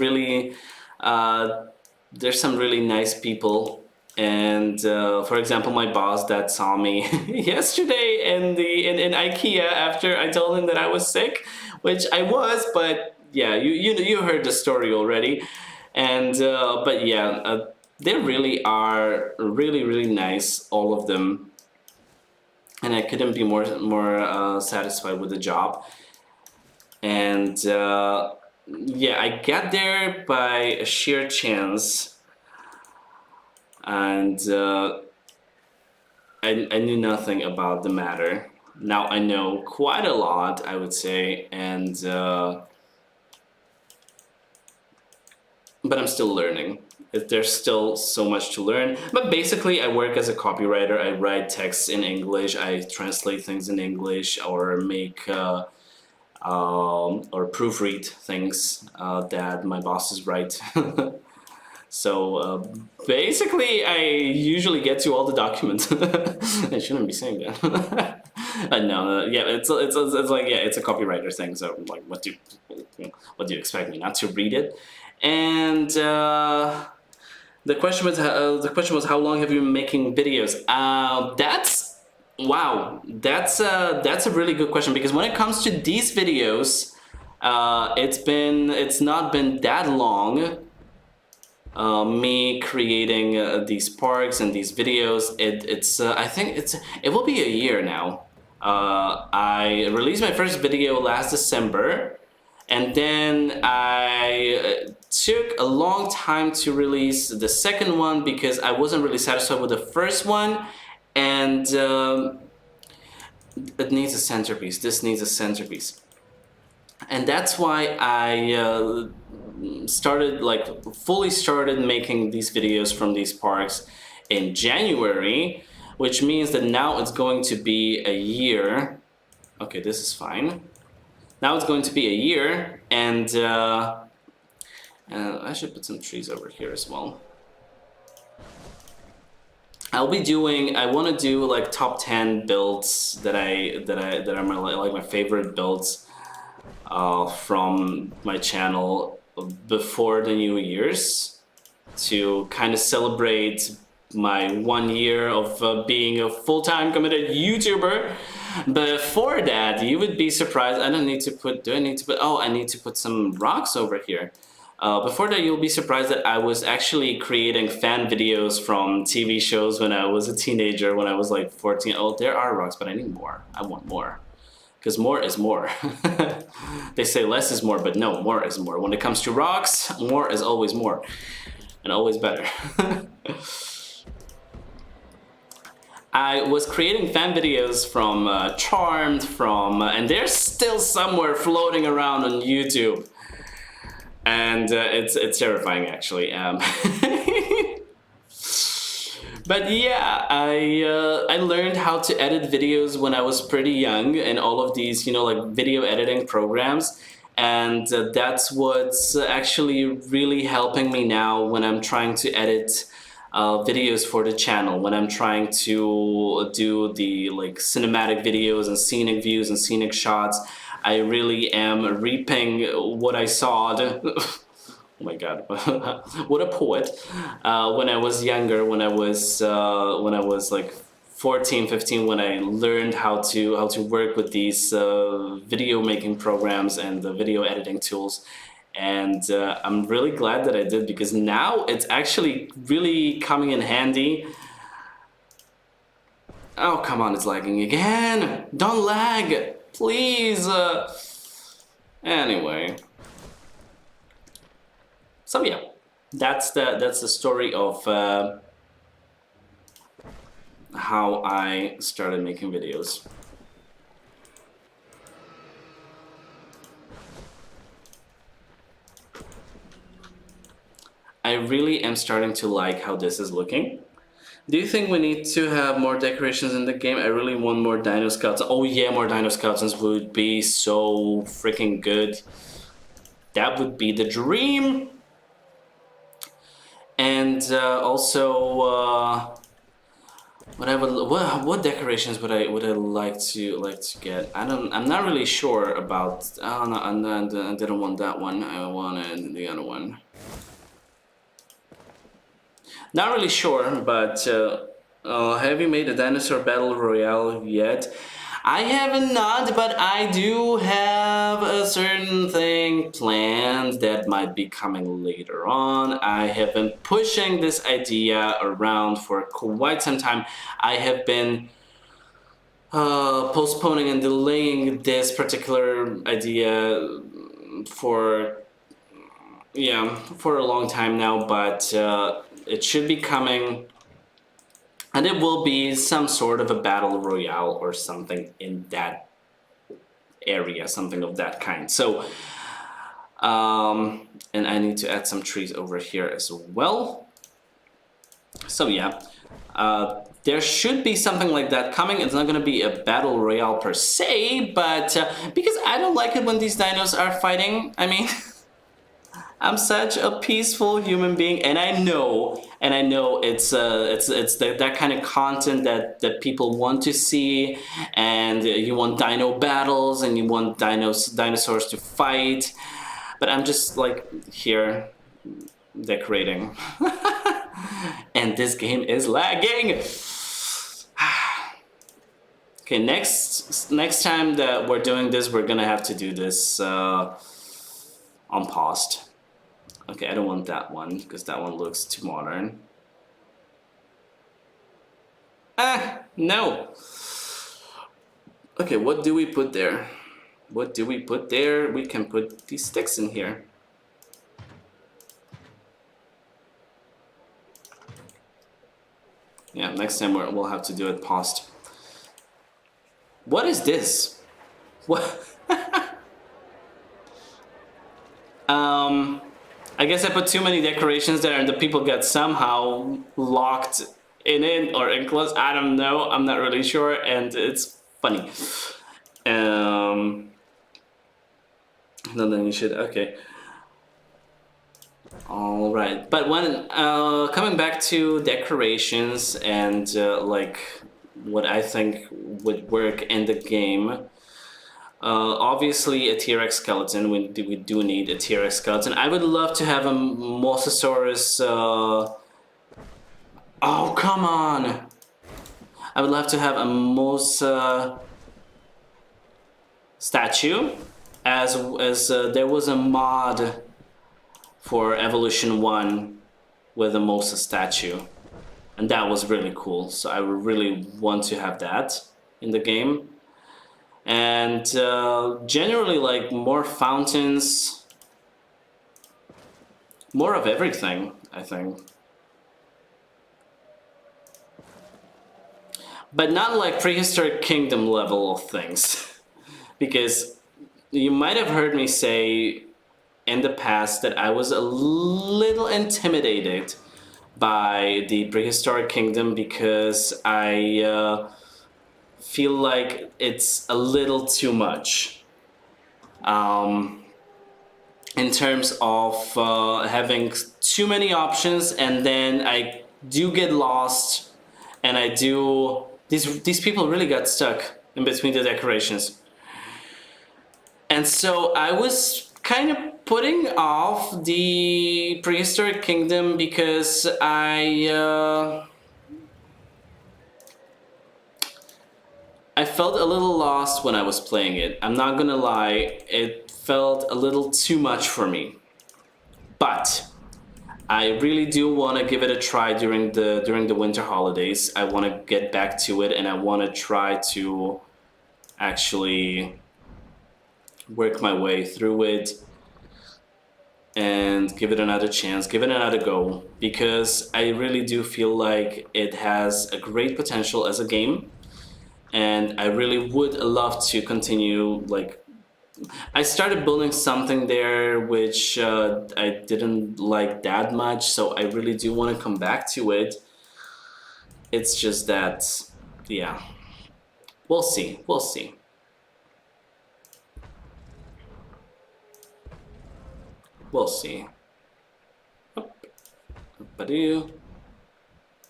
really nice people. And for example, my boss that saw me yesterday in IKEA after I told him that I was sick, which I was, but yeah, you heard the story already, and but yeah, they really are really nice, all of them, and I couldn't be more satisfied with the job. And yeah, I got there by a sheer chance. And I knew nothing about the matter. Now I know quite a lot, I would say, and but I'm still learning. There's still so much to learn. But basically, I work as a copywriter. I write texts in English. I translate things in English, or make or proofread things that my bosses write. So basically, I usually get to all the documents. I shouldn't be saying that. No, yeah, it's like, yeah, it's a copywriter thing. So like, what do you expect me not to read it? And the question was how long have you been making videos? Wow, that's a really good question, because when it comes to these videos, it's not been that long. Me creating these parks and these videos, I think it will be a year now. I released my first video last December, and then I took a long time to release the second one because I wasn't really satisfied with the first one, and it needs a centerpiece. This needs a centerpiece, and that's why I fully started making these videos from these parks in January, which means that now it's going to be a year. Okay, this is fine. Now it's going to be a year, and I should put some trees over here as well. I want to do like top 10 builds that are my favorite builds from my channel before the New Year's, to kind of celebrate my 1 year of being a full-time committed YouTuber. Before that, you would be surprised. I need to put some rocks over here. Before that, you'll be surprised that I was actually creating fan videos from TV shows when I was a teenager, when I was like 14. Oh, there are rocks, but I need more. I want more. Because more is more. They say less is more, but no, more is more. When it comes to rocks, more is always more, and always better. I was creating fan videos from Charmed, and they're still somewhere floating around on YouTube. And it's terrifying, actually. But yeah, I learned how to edit videos when I was pretty young, and all of these, like video editing programs. And that's what's actually really helping me now when I'm trying to edit videos for the channel, when I'm trying to do the like cinematic videos and scenic views and scenic shots. I really am reaping what I sawed. Oh my God, what a poet. When I was younger, when I was like 14, 15, when I learned how to work with these video making programs and the video editing tools. And I'm really glad that I did, because now it's actually really coming in handy. Oh, come on, it's lagging again. Don't lag, please. Anyway. So yeah, that's the story of how I started making videos. I really am starting to like how this is looking. Do you think we need to have more decorations in the game? I really want more Dino Scouts. Oh yeah, more Dino Scoutons would be so freaking good. That would be the dream. And also, what decorations would I like to get? I'm not really sure about. Oh no, I didn't want that one. I wanted the other one. Not really sure, but have you made a dinosaur battle royale yet? I have not, but I do have a certain thing planned that might be coming later on. I have been pushing this idea around for quite some time. I have been postponing and delaying this particular idea for a long time now, but it should be coming. And it will be some sort of a battle royale or something in that area, something of that kind. So, and I need to add some trees over here as well. So yeah, there should be something like that coming. It's not going to be a battle royale per se, but because I don't like it when these dinos are fighting. I mean, I'm such a peaceful human being, and I know it's that kind of content that people want to see, and you want dino battles, and you want dinosaurs to fight, but I'm just like here decorating, and this game is lagging. Okay, next time that we're doing this, we're gonna have to do this on paused. Okay, I don't want that one, because that one looks too modern. No! Okay, what do we put there? What do we put there? We can put these sticks in here. Yeah, next time we'll have to do it paused. What is this? What? I guess I put too many decorations there and the people get somehow locked in it or enclosed. I don't know. I'm not really sure, and it's funny. No, then you should. Okay. All right. But when coming back to decorations and like what I think would work in the game. Obviously a T-Rex skeleton, we do need a T-Rex skeleton. I would love to have a Mosasaurus, oh come on! I would love to have a Mosa statue, as there was a mod for Evolution 1 with a Mosa statue, and that was really cool, so I would really want to have that in the game. And generally, like, more fountains, more of everything, I think. but not like prehistoric kingdom level of things. Because you might have heard me say in the past that I was a little intimidated by the prehistoric kingdom because I feel like it's a little too much in terms of having too many options, and then I do get lost, and I do these people really got stuck in between the decorations. And so I was kind of putting off the prehistoric kingdom because I felt a little lost when I was playing it. I'm not gonna lie, it felt a little too much for me. But I really do want to give it a try during the winter holidays. I want to get back to it, and I want to try to actually work my way through it and give it another chance, give it another go, because I really do feel like it has a great potential as a game, and I really would love to continue. Like, I started building something there which I didn't like that much, so I really do want to come back to it. It's just that, yeah, we'll see, we'll see. We'll see.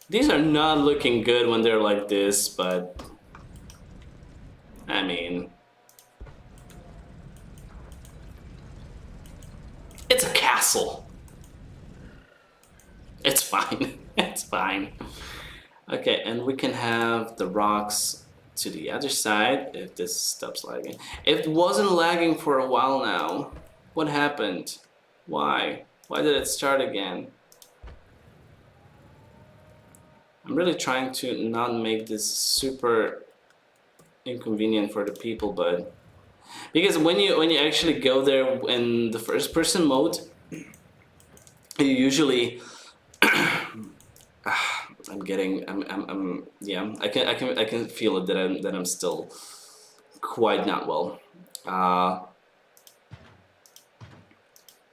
These are not looking good when they're like this, but I mean, it's a castle. It's fine. It's fine. Okay, and we can have the rocks to the other side if this stops lagging. It wasn't lagging for a while now. What happened? Why? Why did it start again? I'm really trying to not make this super inconvenient for the people, but because when you actually go there in the first person mode, you usually yeah, I can feel it that I'm still quite not well.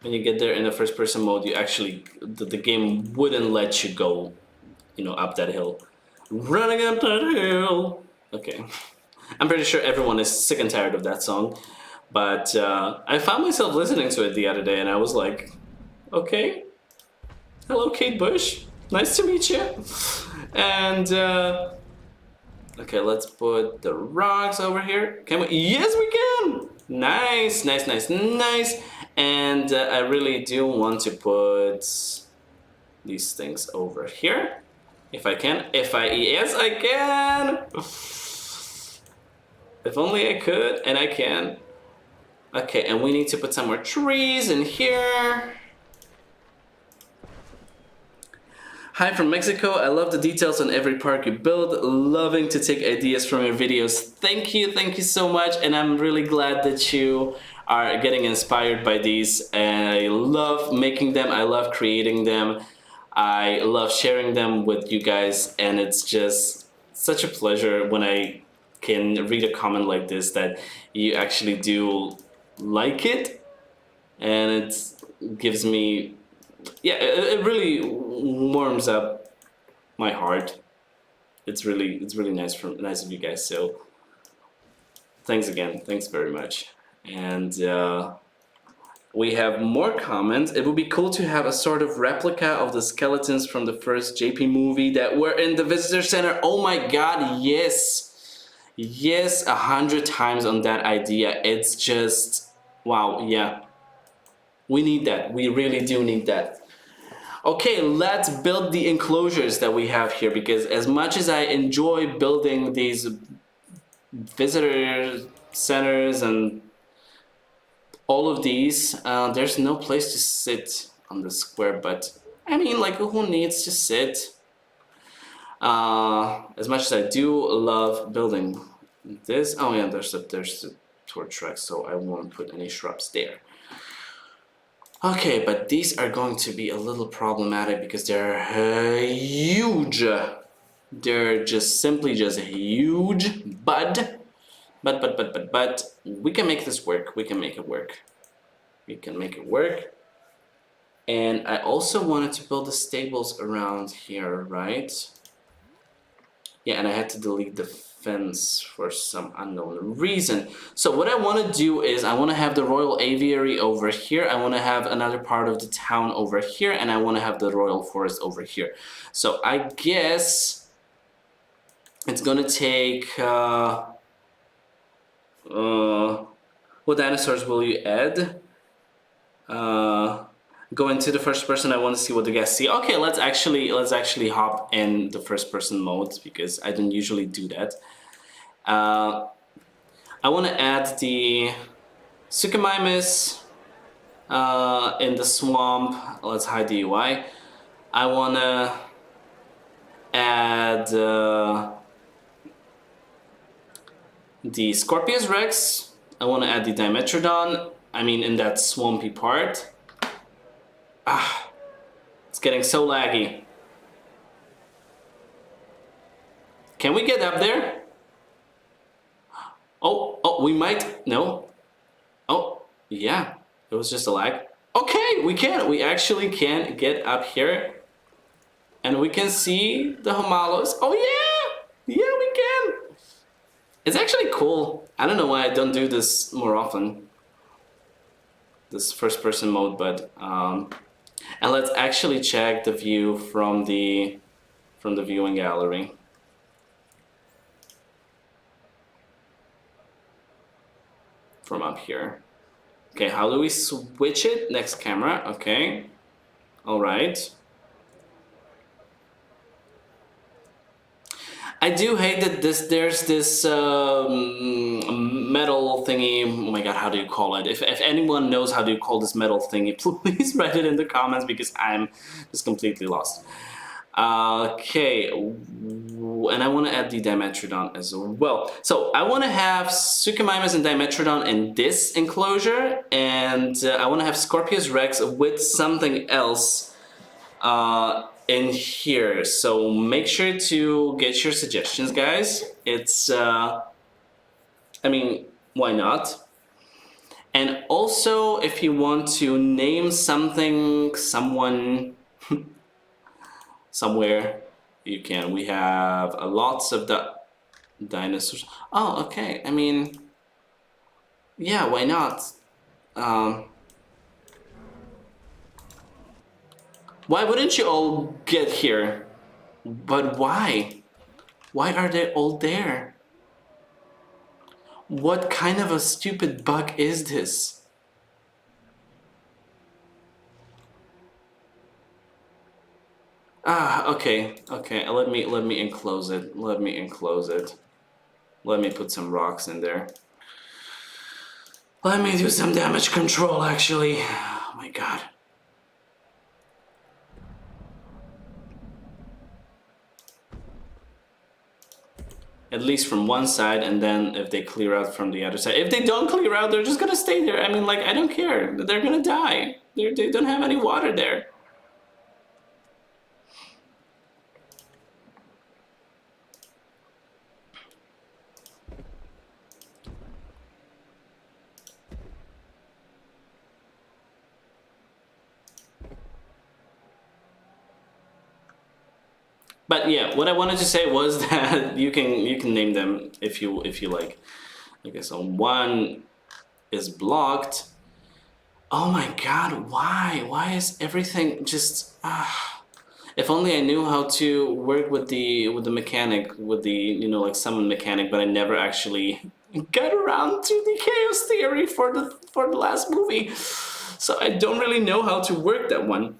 When you get there in the first person mode, you actually the game wouldn't let you go, you know, up that hill. Running up that hill. Okay. I'm pretty sure everyone is sick and tired of that song, but I found myself listening to it the other day, and I was like, okay, hello Kate Bush, nice to meet you. And okay, let's put the rocks over here. Can we? Yes, we can. Nice, nice, nice, nice. And I really do want to put these things over here, if I can. Yes, I can. If only I could, and I can. Okay, and we need to put some more trees in here. Hi from Mexico. I love the details on every park you build. Loving to take ideas from your videos. Thank you so much, and I'm really glad that you are getting inspired by these. And I love making them. I love creating them. I love sharing them with you guys, and it's just such a pleasure when I can read a comment like this that you actually do like it, and it gives me, yeah, it really warms up my heart. It's really nice of you guys. So thanks again, thanks very much. And we have more comments. It would be cool to have a sort of replica of the skeletons from the first JP movie that were in the visitor center. Oh my god, yes. Yes, 100 times on that idea. It's just, wow, yeah. We need that. We really do need that. Okay, let's build the enclosures that we have here, because as much as I enjoy building these visitor centers and all of these, there's no place to sit on the square, but I mean, like, who needs to sit? As much as I do love building this, oh yeah, there's the torch track, so I won't put any shrubs there. Okay, but these are going to be a little problematic because they're huge. They're just simply just huge, but we can make this work. We can make it work. We can make it work. And I also wanted to build the stables around here, right? Yeah, and I had to delete the fence for some unknown reason. So what I want to do is I want to have the royal aviary over here. I want to have another part of the town over here, and I want to have the royal forest over here. So I guess it's gonna take what dinosaurs will you add? Go into the first person. I want to see what the guests see. Okay, let's actually hop in the first person mode because I don't usually do that. I want to add the Suchomimus in the swamp. Let's hide the UI. I want to add the Scorpius Rex. I want to add the Dimetrodon. I mean, in that swampy part. It's getting so laggy. Can we get up there? Oh, we might. No. Oh, yeah. It was just a lag. Okay, we can. We actually can get up here. And we can see the Homalos. Oh, yeah. Yeah, we can. It's actually cool. I don't know why I don't do this more often. This first person mode, but and let's actually check the view from the viewing gallery. From up here. Okay, how do we switch it? Next camera, okay. All right. I do hate that there's this metal thingy. Oh my god, how do you call it? If anyone knows how do you call this metal thingy, please write it in the comments because I'm just completely lost. Okay, and I want to add the Dimetrodon as well. So I want to have Suchomimus and Dimetrodon in this enclosure, and I want to have Scorpius Rex with something else in here. So make sure to get your suggestions, guys. It's, I mean, why not? And also, if you want to name something, someone, somewhere, you can. We have lots of the dinosaurs. Oh, okay. I mean, yeah, why not? Why wouldn't you all get here? But why? Why are they all there? What kind of a stupid bug is this? Okay. Let me enclose it. Let me enclose it. Let me put some rocks in there. Let me do some damage control, actually. Oh my god. At least from one side, and then if they clear out from the other side. If they don't clear out, they're just gonna stay there. I mean, like, I don't care. They're gonna die. They don't have any water there. But yeah, what I wanted to say was that you can name them if you like. Okay, so one is blocked. Oh my god, why? Why is everything just if only I knew how to work with the mechanic, with the, you know, like summon mechanic, but I never actually got around to the chaos theory for the last movie. So I don't really know how to work that one.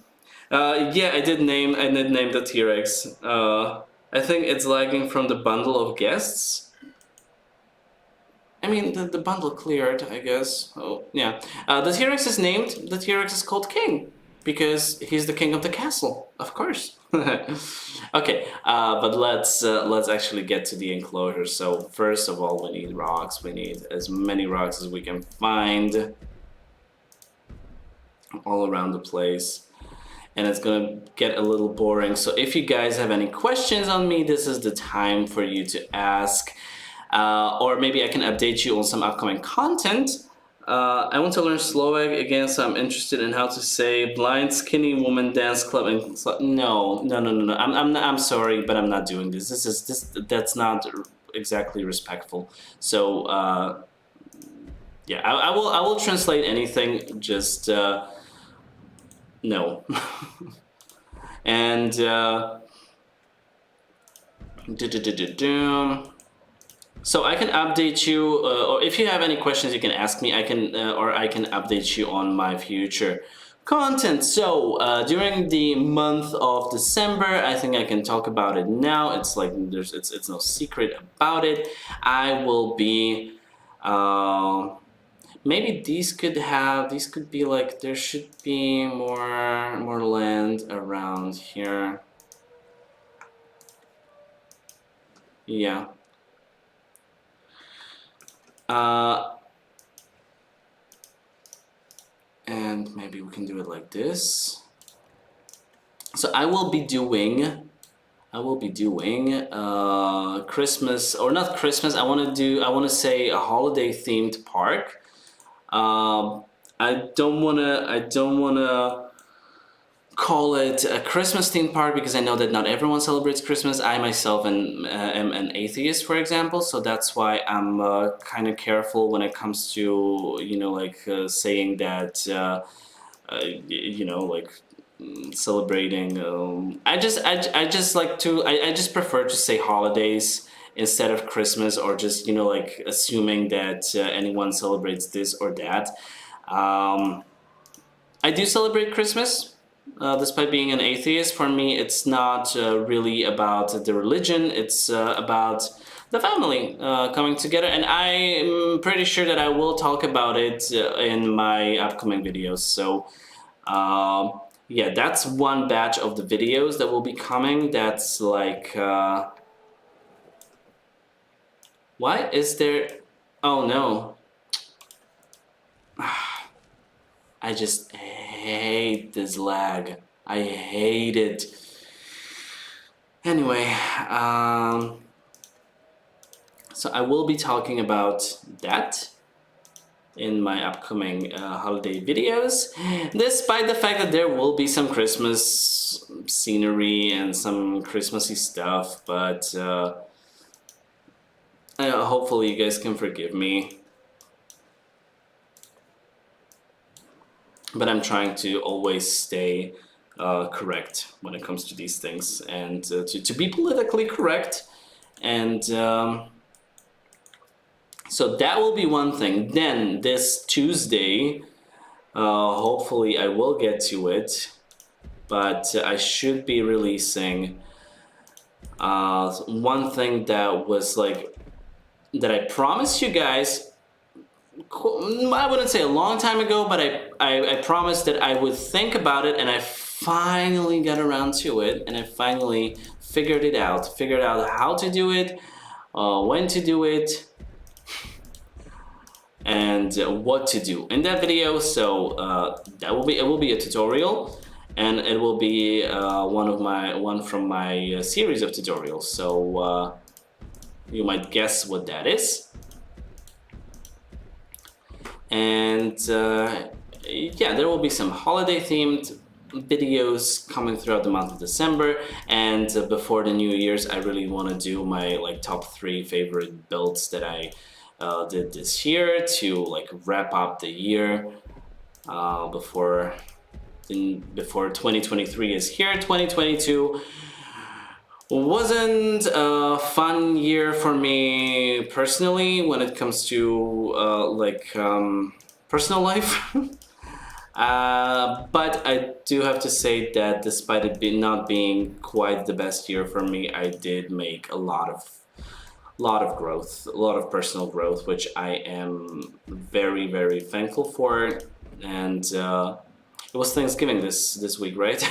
Yeah, I did name the T-Rex. I think it's lagging from the bundle of guests. I mean, the bundle cleared, I guess. Oh, yeah. The T-Rex is named, the T-Rex is called King, because he's the king of the castle, of course. Okay, but let's actually get to the enclosure. So first of all, we need rocks. We need as many rocks as we can find all around the place. and it's gonna get a little boring. So if you guys have any questions on me, this is the time for you to ask. Or maybe I can update you on some upcoming content. I want to learn Slovak again, so I'm interested in how to say blind skinny woman dance club. And no. I'm sorry, but I'm not doing this. That's not exactly respectful. So yeah, I will translate anything. Just no. And so I can update you, or if you have any questions, you can ask me. I can update you on my future content. So during the month of December, I think I can talk about it now. It's like it's no secret about it. I will be. Maybe these could be like, there should be more land around here. Yeah. And maybe we can do it like this. So I will be doing Christmas, or not Christmas. I want to say a holiday themed park. I don't wanna call it a Christmas themed park because I know that not everyone celebrates Christmas. I myself am an atheist, for example, so that's why I'm kind of careful when it comes to saying that celebrating. I just prefer to say holidays instead of Christmas, or just assuming that anyone celebrates this or that. I do celebrate Christmas. Despite being an atheist, for me it's not really about the religion, it's about the family coming together, and I'm pretty sure that I will talk about it in my upcoming videos. So yeah, that's one batch of the videos that will be coming. That's like why is there, oh no, I just hate this lag. I hate it. Anyway, so I will be talking about that in my upcoming holiday videos, despite the fact that there will be some Christmas scenery and some Christmassy stuff, but hopefully you guys can forgive me. But I'm trying to always stay correct when it comes to these things, and to be politically correct. And so that will be one thing. Then this Tuesday, hopefully I will get to it, but I should be releasing one thing that was like, that I promised you guys, I wouldn't say a long time ago, but I promised that I would think about it, and I finally got around to it, and I finally figured out how to do it, when to do it, and what to do in that video. So it will be a tutorial, and it will be one from my series of tutorials. So you might guess what that is. And yeah, there will be some holiday themed videos coming throughout the month of December, and before the New Year's I really want to do my top 3 favorite builds that I did this year, to wrap up the year before 2023 is here. 2022 wasn't a fun year for me personally when it comes to personal life. But I do have to say that despite it not being quite the best year for me, I did make a lot of growth, a lot of personal growth, which I am very, very thankful for. And it was Thanksgiving this week, right?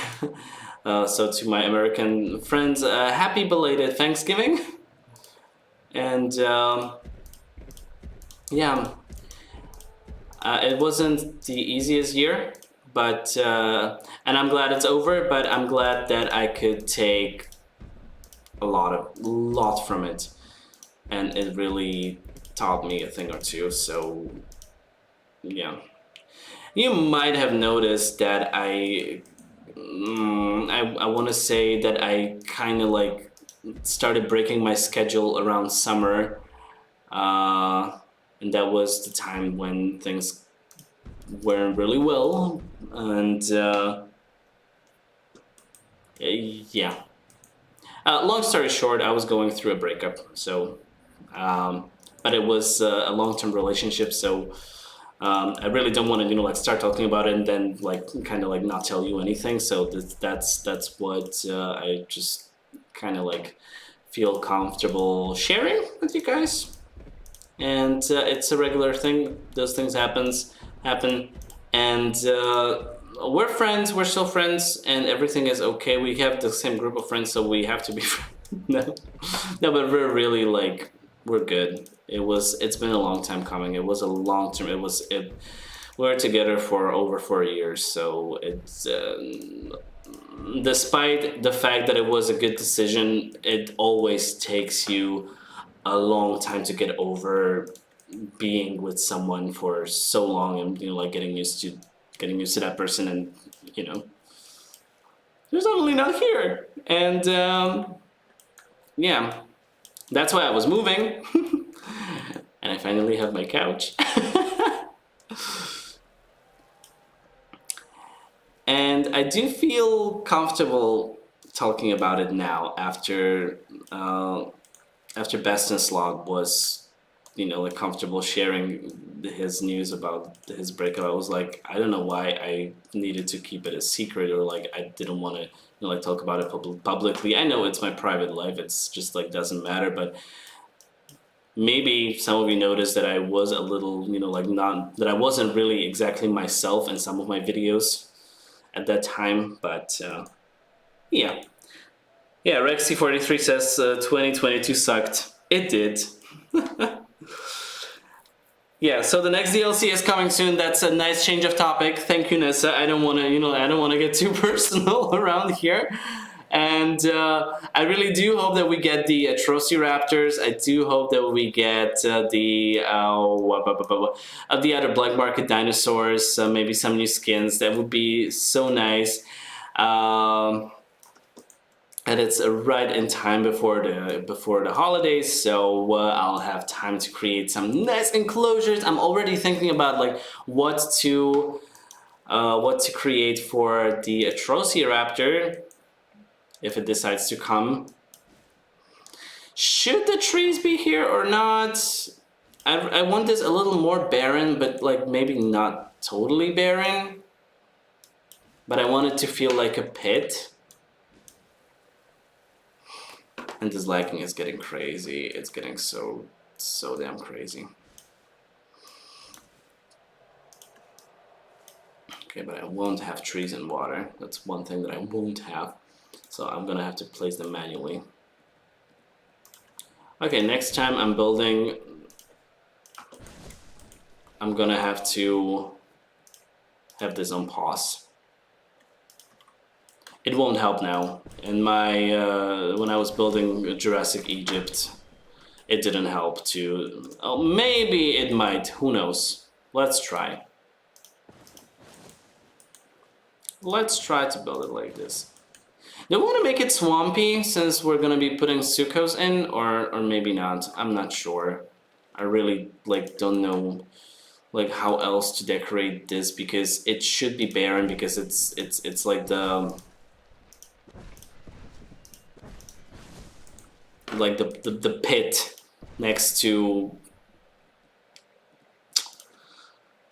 So to my American friends, happy belated Thanksgiving. And yeah, it wasn't the easiest year, but and I'm glad it's over. But I'm glad that I could take a lot from it, and it really taught me a thing or two. So yeah, you might have noticed that I want to say that I kind of like started breaking my schedule around summer, and that was the time when things weren't really well, and yeah. Long story short, I was going through a breakup, so but it was a long-term relationship, so I really don't want to, you know, like start talking about it and then like kind of like not tell you anything. So that's what I just kind of like feel comfortable sharing with you guys. And it's a regular thing. Those things happen, and we're friends. We're still friends, and everything is okay. We have the same group of friends, so we have to be friends. No, no, but we're really like we're good. It's been a long time coming. It was a long term. We were together for over 4 years, so it's despite the fact that it was a good decision, it always takes you a long time to get over being with someone for so long, and you know, like getting used to that person, and you know, they're suddenly not here, and yeah, that's why I was moving, and I finally have my couch. And I do feel comfortable talking about it now after Bastianslag was, you know, like comfortable sharing his news about his breakup. I was like, I don't know why I needed to keep it a secret, or like I didn't want to, you know, like talk about it publicly. I know it's my private life. It's just like doesn't matter, but maybe some of you noticed that I was a little, you know, like not that I wasn't really exactly myself in some of my videos at that time, but yeah. Yeah, Rexy43 says 2022 sucked. It did. Yeah, so the next DLC is coming soon. That's a nice change of topic. Thank you, Nessa. I don't want to, you know, I don't want to get too personal around here. And I really do hope that we get the Atrociraptors. I do hope that we get the other black market dinosaurs. Maybe some new skins. That would be so nice. And it's right in time before the holidays, so I'll have time to create some nice enclosures. I'm already thinking about like what to create for the Atrociraptor if it decides to come. Should the trees be here or not? I want this a little more barren, but like maybe not totally barren. But I want it to feel like a pit. And this lighting is getting crazy. It's getting so damn crazy. Okay, but I won't have trees and water. That's one thing that I won't have. So I'm gonna have to place them manually. Okay, next time I'm building, I'm gonna have to have this on pause. It won't help now. In my when I was building Jurassic Egypt, it didn't help to. Oh, maybe it might. Who knows? Let's try. Let's try to build it like this. Do we want to make it swampy since we're gonna be putting sukkos in, or maybe not? I'm not sure. I really like don't know like how else to decorate this, because it should be barren, because it's like the pit next to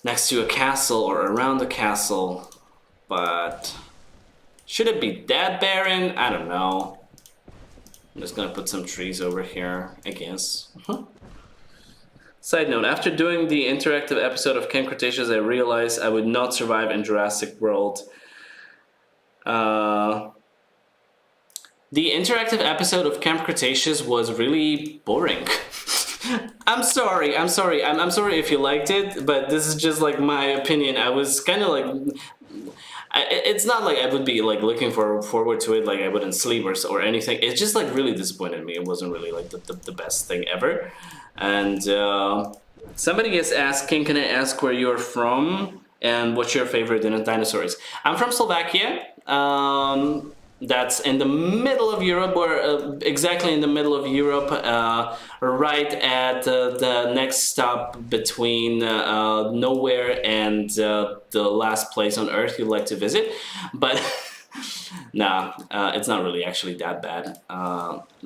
a castle or around the castle, but should it be that barren? I don't know. I'm just gonna put some trees over here, I guess. Side note, after doing the interactive episode of Camp Cretaceous, I realized I would not survive in Jurassic World. The interactive episode of Camp Cretaceous was really boring. I'm sorry if you liked it, but this is just like my opinion. I was kind of like, it's not like I would be like looking forward to it, like I wouldn't sleep or anything. It just like really disappointed me. It wasn't really like the best thing ever. And somebody is asking, can I ask where you're from and what's your favorite dinosaurs? I'm from Slovakia. That's in the middle of Europe, or exactly in the middle of Europe, right at the next stop between nowhere and the last place on Earth you'd like to visit. But nah, it's not really actually that bad,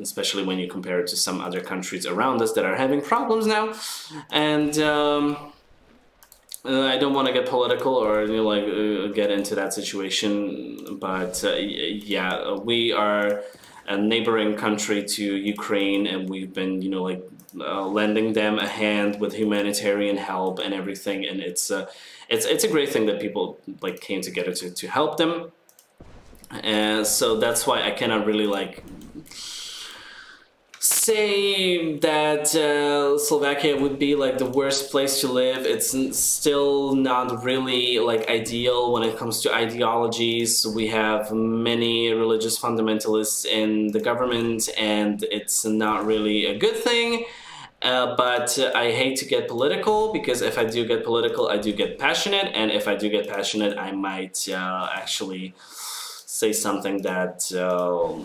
especially when you compare it to some other countries around us that are having problems now. And I don't want to get political or get into that situation, but yeah, we are a neighboring country to Ukraine, and we've been lending them a hand with humanitarian help and everything, and it's a great thing that people like came together to help them, and so that's why I cannot really say that Slovakia would be like the worst place to live. It's still not really like ideal when it comes to ideologies. We have many religious fundamentalists in the government, and it's not really a good thing. But I hate to get political, because if I do get political, I do get passionate, and if I do get passionate, I might actually say something that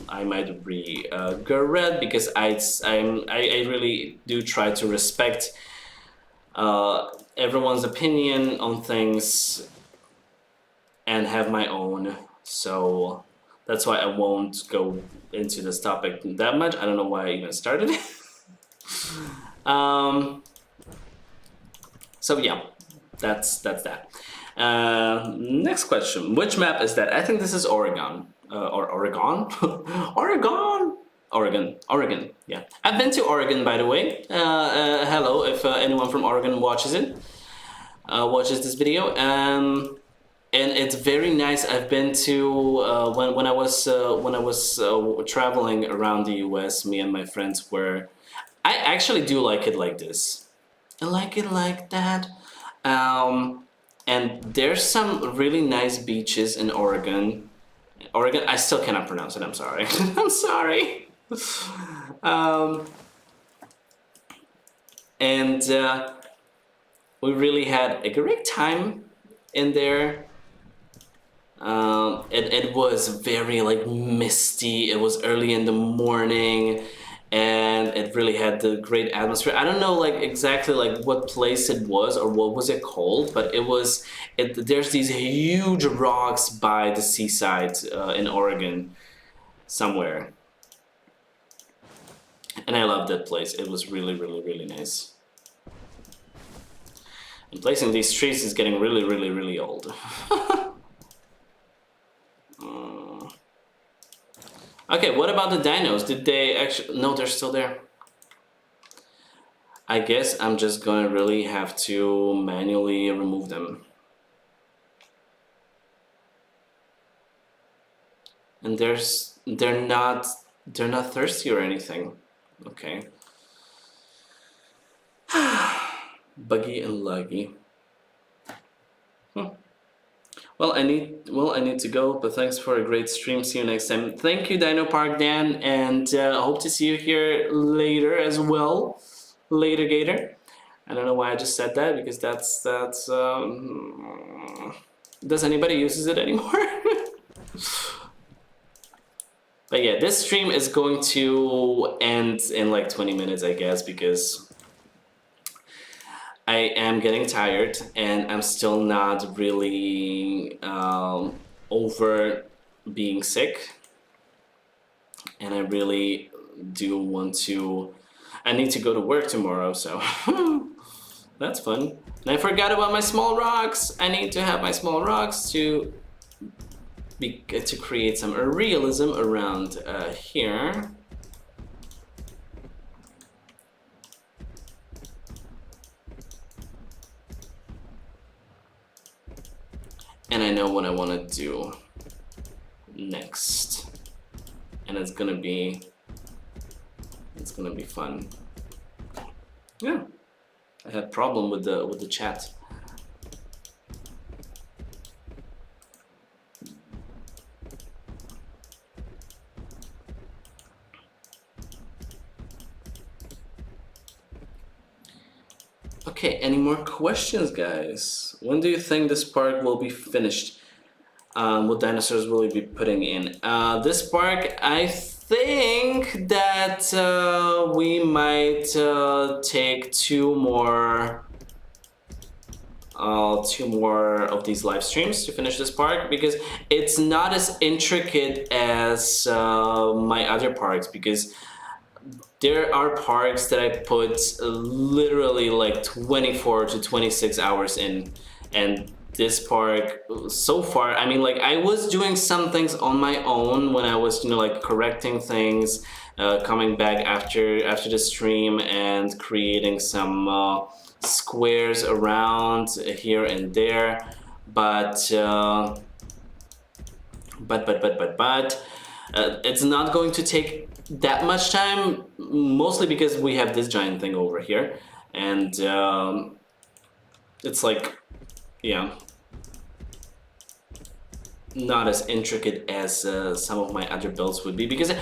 I might regret, because I really do try to respect everyone's opinion on things and have my own. So that's why I won't go into this topic that much. I don't know why I even started it. So yeah, that's that. Next question. Which map is that? I think this is Oregon. Or Oregon? Oregon. Yeah. I've been to Oregon, by the way. Hello, if anyone from Oregon watches it. Watches this video. And it's very nice. I've been to when I was traveling around the US. Me and my friends were. I actually do like it like this. I like it like that. And there's some really nice beaches in Oregon. I still cannot pronounce it. I'm sorry. I'm sorry. And we really had a great time in there. It was very like misty. It was early in the morning, and it really had the great atmosphere. I don't know like exactly like what place it was or what was it called, but there's these huge rocks by the seaside in Oregon somewhere. And I love that place. It was really, really, really nice. And placing these trees is getting really, really, really old. Okay, what about the dinos? Did they actually... No, they're still there. I guess I'm just gonna really have to manually remove them. And they're not thirsty or anything. Okay. Buggy and Luggy. Well, I need to go, but thanks for a great stream. See you next time. Thank you, Dino Park Dan, and hope to see you here later as well. Later, Gator. I don't know why I just said that, because that's does anybody uses it anymore? But yeah, this stream is going to end in like 20 minutes, I guess, because I am getting tired, and I'm still not really over being sick, and I really do want to. I need to go to work tomorrow, so that's fun. And I forgot about my small rocks. I need to have my small rocks to create some realism around here. And I know what I want to do next, and it's gonna be fun. Yeah, I had a problem with the chat. Okay, any more questions, guys? When do you think this park will be finished? What dinosaurs will you be putting in? This park, I think that we might take two more of these live streams to finish this park, because it's not as intricate as my other parks, because there are parks that I put literally like 24 to 26 hours in, and this park so far, I mean, like, I was doing some things on my own when I was, you know, like correcting things, coming back after the stream and creating some squares around here and there, but it's not going to take that much time, mostly because we have this giant thing over here, and it's like, yeah, not as intricate as some of my other builds would be, because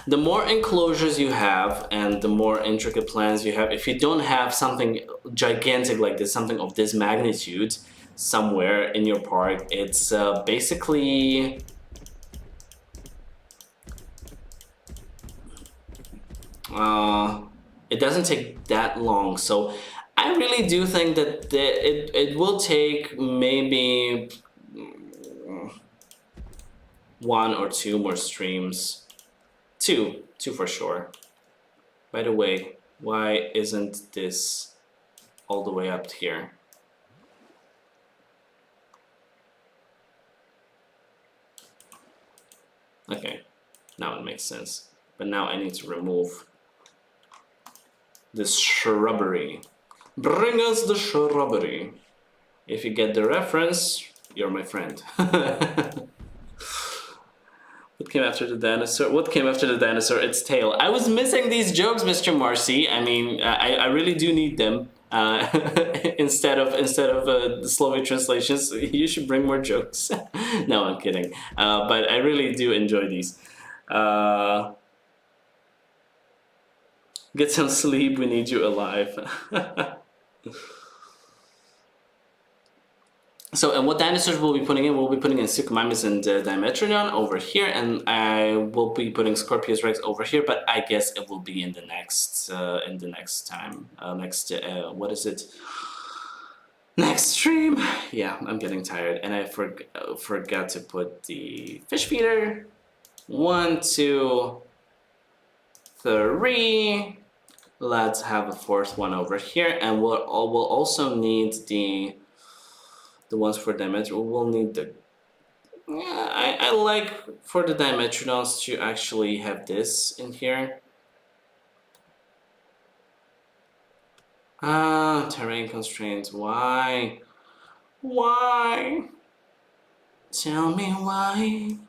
the more enclosures you have and the more intricate plans you have, if you don't have something gigantic like this, something of this magnitude somewhere in your park, it's basically it doesn't take that long. So I really do think that it will take maybe 1 or 2 more streams. Two for sure. By the way, why isn't this all the way up here? Okay, now it makes sense. But now I need to remove this shrubbery. Bring us the shrubbery. If you get the reference, you're my friend. What came after the dinosaur? What came after the dinosaur? Its tail. I was missing these jokes, Mr. Marcy. I mean, I really do need them. Instead of the Slovak translations, you should bring more jokes. No, I'm kidding. But I really do enjoy these. Get some sleep. We need you alive. So, and what dinosaurs we'll be putting in? We'll be putting in Suchomimus and Dimetrodon over here, and I will be putting Scorpius Rex over here. But I guess it will be in the next time. What is it? Next stream. Yeah, I'm getting tired, and I forgot to put the fish feeder. 1, 2, 3. Let's have a 4th one over here, and we'll also need the ones for Dimetrodon. We'll need the... Yeah, I like for the Dimetrodons to actually have this in here. Terrain constraints. Why? Why? Tell me why.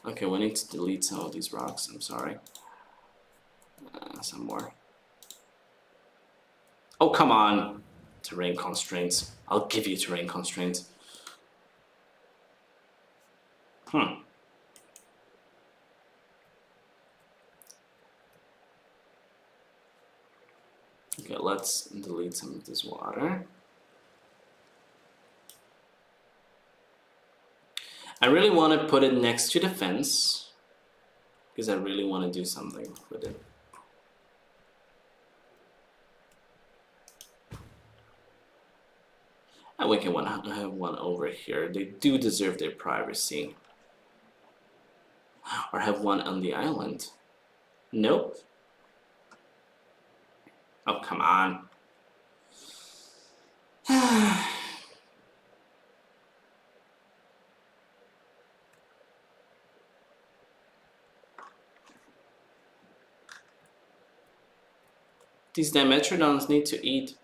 Okay, we need to delete some of these rocks. I'm sorry. Some more. Oh, come on. Terrain constraints. I'll give you terrain constraints. Okay, let's delete some of this water. I really want to put it next to the fence, because I really want to do something with it. And we can have one over here. They do deserve their privacy. Or have one on the island. Nope. Oh, come on. These Dimetrodons need to eat.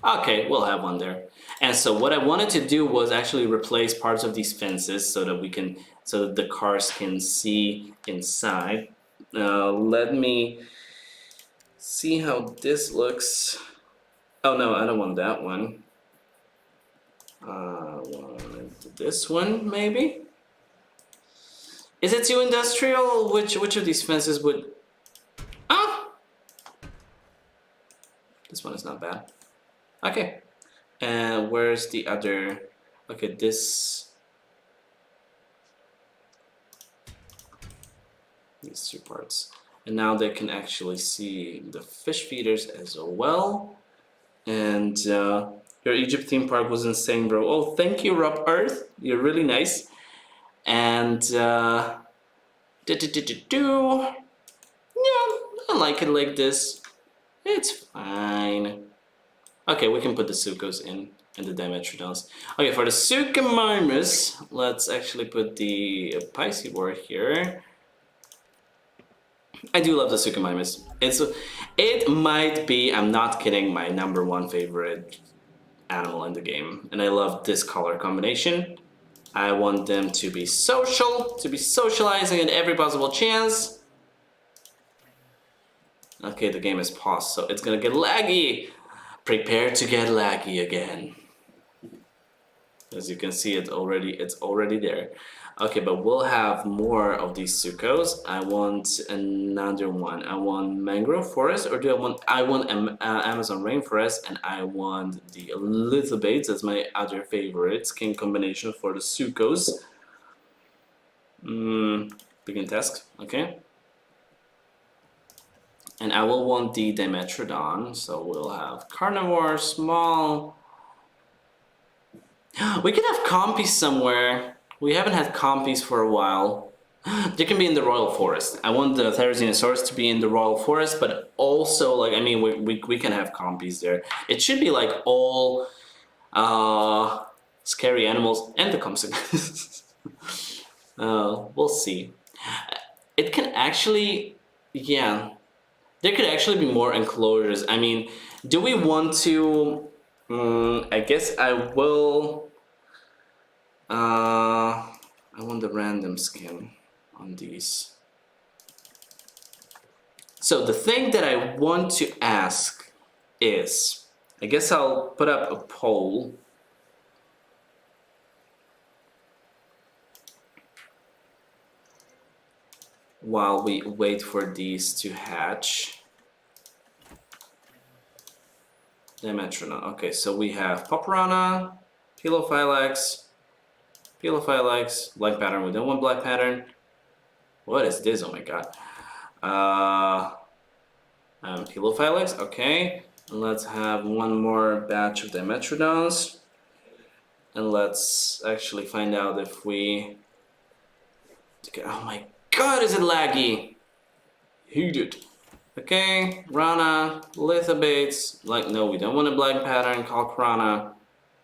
Okay, we'll have one there. And so what I wanted to do was actually replace parts of these fences so that so that the cars can see inside. Let me see how this looks. Oh no, I don't want that one. I want this one, maybe? Is it too industrial? Which of these fences would... one is not bad. Okay, and where's the other? Okay, these 2 parts. And now they can actually see the fish feeders as well. And your Egypt theme park was insane, bro. Oh, thank you, Rob Earth. You're really nice. And yeah, I like it like this. It's fine. Okay, we can put the Sukos in and the Dimetrodons. Okay, for the Suchomimus, let's actually put the Piscivore here. I do love the Suchomimus. It might be, I'm not kidding, my #1 favorite animal in the game. And I love this color combination. I want them to be social, to be socializing at every possible chance. Okay, the game is paused, so it's gonna get laggy. Prepare to get laggy again. As you can see, it's already there. Okay, but we'll have more of these Sukos. I want another one. I want mangrove forest, or I want Amazon rainforest, and I want the lithobates as my other favorite skin combination for the Sukos. Begin task. Okay. And I will want the Dimetrodon, so we'll have carnivore, small. We can have compies somewhere. We haven't had compies for a while. They can be in the Royal Forest. I want the Therizinosaurus to be in the Royal Forest, but also, like, I mean, we can have compies there. It should be like all scary animals and the Compsognathus. We'll see. It can actually, yeah. There could actually be more enclosures. I mean, do we want to... I guess I will... I want the random skin on these. So the thing that I want to ask is... I guess I'll put up a poll. While we wait for these to hatch. Dimetrodon. Okay, so we have Paparana, Pelophylax, black pattern. We don't want black pattern. What is this? Oh my god. Pelophylax. Okay, and let's have one more batch of Dimetrodons, and let's actually find out if we. Oh my god, is it laggy? Heated. Okay, Rana, Lithobates, like, no, we don't want a black pattern, Kalk Rana,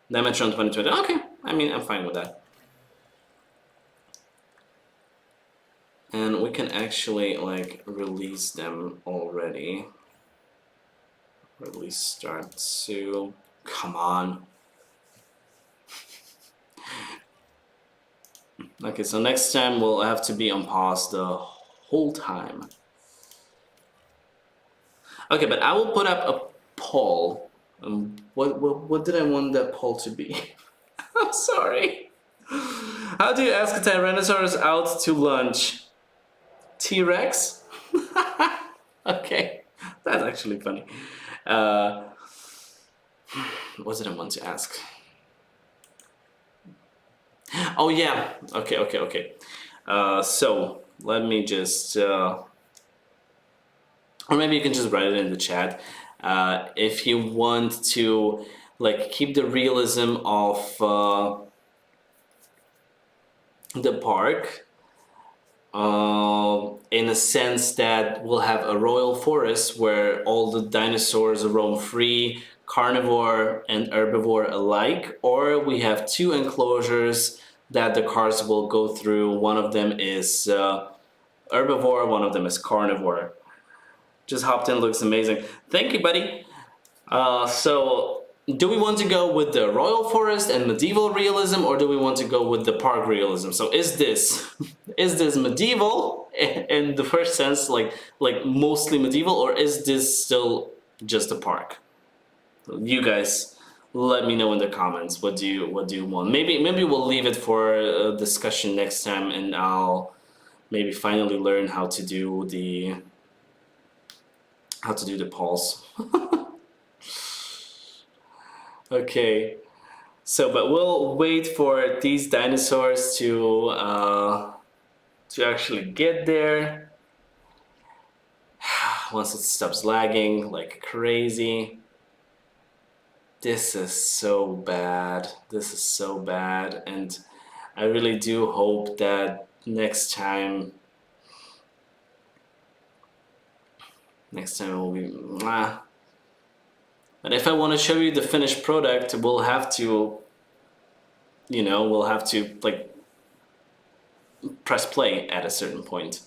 Dimetrodon 2020, okay, I mean, I'm fine with that. And we can actually, like, release them already. Release start to, come on. Okay, so next time we'll have to be on pause the whole time. Okay, but I will put up a poll. What did I want that poll to be? I'm sorry. How do you ask a Tyrannosaurus out to lunch? T-Rex? Okay, that's actually funny. What did I want to ask? Oh yeah, okay. So, let me just... or maybe you can just write it in the chat. If you want to, like, keep the realism of the park, in a sense that we'll have a royal forest where all the dinosaurs roam free, carnivore and herbivore alike, or we have 2 enclosures that the cars will go through. One of them is herbivore, one of them is carnivore. Just hopped in, looks amazing. Thank you, buddy. So, do we want to go with the royal forest and medieval realism, or do we want to go with the park realism? So, is this medieval in the first sense, like mostly medieval, or is this still just a park? You guys, let me know in the comments. What do you want? Maybe we'll leave it for a discussion next time, and I'll maybe finally learn how to do the polls. Okay. So, but we'll wait for these dinosaurs to actually get there. Once it stops lagging like crazy. This is so bad. This is so bad, and I really do hope that next time it will be. But if I want to show you the finished product, we'll have to, we'll have to like press play at a certain point.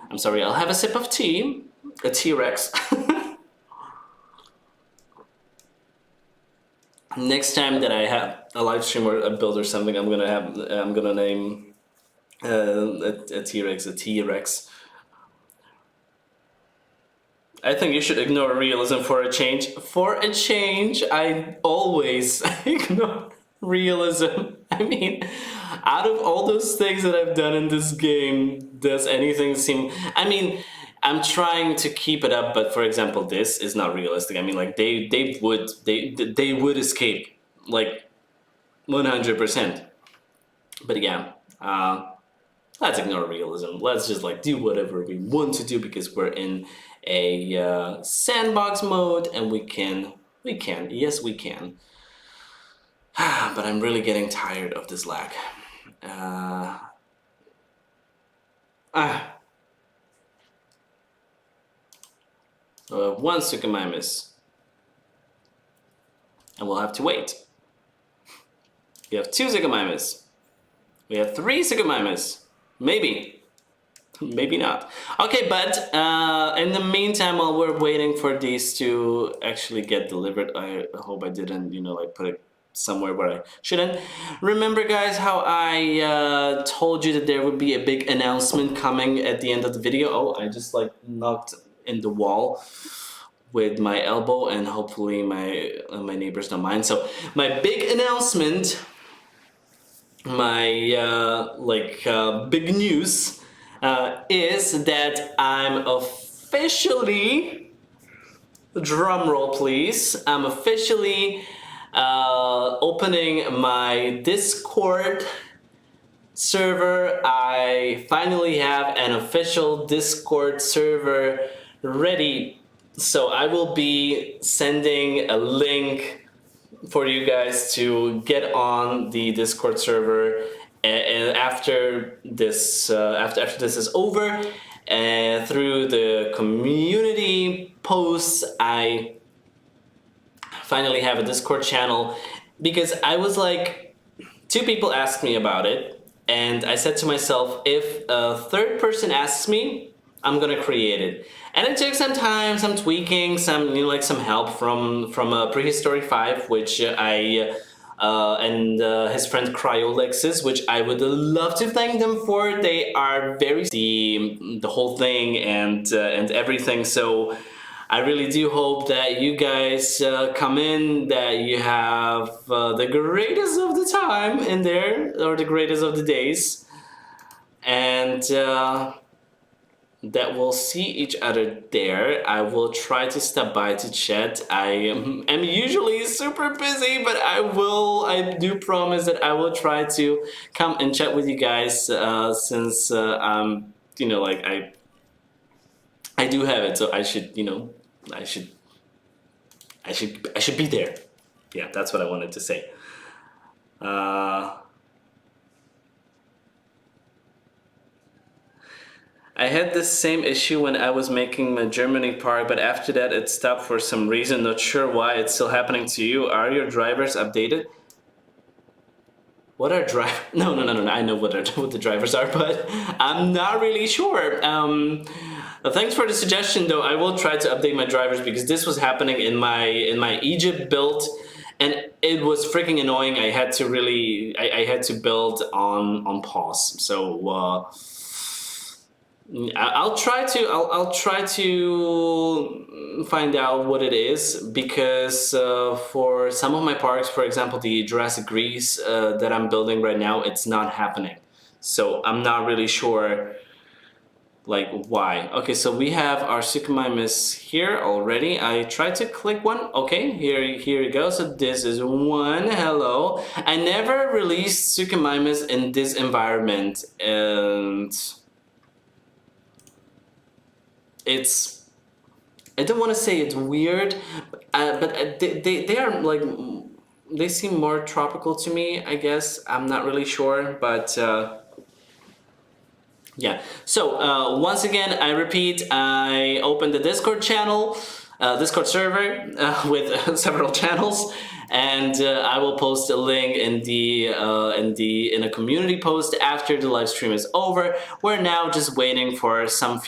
I'm sorry, I'll have a sip of tea, a T-Rex. Next time that I have a live stream or a build or something, I'm gonna name a T-Rex a T-Rex. I think you should ignore realism for a change. For a change, I always ignore realism. I mean, out of all those things that I've done in this game, does anything seem... I mean, I'm trying to keep it up, but for example, this is not realistic. I mean, like they would escape, like 100%. But yeah, let's ignore realism. Let's just like do whatever we want to do because we're in a sandbox mode and we can, yes we can. But I'm really getting tired of this lag. One Suchomimus, and we'll have to wait. We have 2 Suchomimus. We have 3 Suchomimus. Maybe. Maybe not. Okay, but in the meantime, while we're waiting for these to actually get delivered, I hope I didn't, like put it somewhere where I shouldn't. Remember, guys, how I told you that there would be a big announcement coming at the end of the video? Oh, I just like knocked in the wall with my elbow, and hopefully my neighbors don't mind. So my big announcement, my big news is that I'm officially, drum roll please, I'm officially opening my Discord server. I finally have an official Discord server ready. So I will be sending a link for you guys to get on the Discord server, and after this is over, through the community posts, I finally have a Discord channel, because I was like, 2 people asked me about it, and I said to myself, if a 3rd person asks me, I'm gonna create it. And it took some time, some tweaking, some some help from Prehistory 5, which I and his friend Cryolexis, which I would love to thank them for. They are very the whole thing and everything. So I really do hope that you guys come in, that you have the greatest of the time in there, or the greatest of the days, and that we'll see each other there. I will try to stop by to chat. I am usually super busy, but I do promise that I will try to come and chat with you guys, since I'm, I do have it, so I should, I should be there. Yeah, that's what I wanted to say. I had this same issue when I was making my Germany part, but after that it stopped for some reason. Not sure why it's still happening to you. Are your drivers updated? What are drivers? No. I know what the drivers are, but I'm not really sure. Thanks for the suggestion, though. I will try to update my drivers, because this was happening in my Egypt build, and it was freaking annoying. I had to I had to build on pause. So I'll try to find out what it is, because for some of my parks, for example, the Jurassic Greece that I'm building right now, it's not happening. So I'm not really sure like why. Okay, so we have our Suchomimus here already. I tried to click one. Okay, here you go. So this is one. Hello. I never released Suchomimus in this environment, and it's, I don't want to say it's weird, but they are like, they seem more tropical to me, I guess. I'm not really sure, but yeah. So once again, I repeat, I opened the Discord channel, Discord server with several channels, and I will post a link in in a community post after the live stream is over. We're now just waiting for some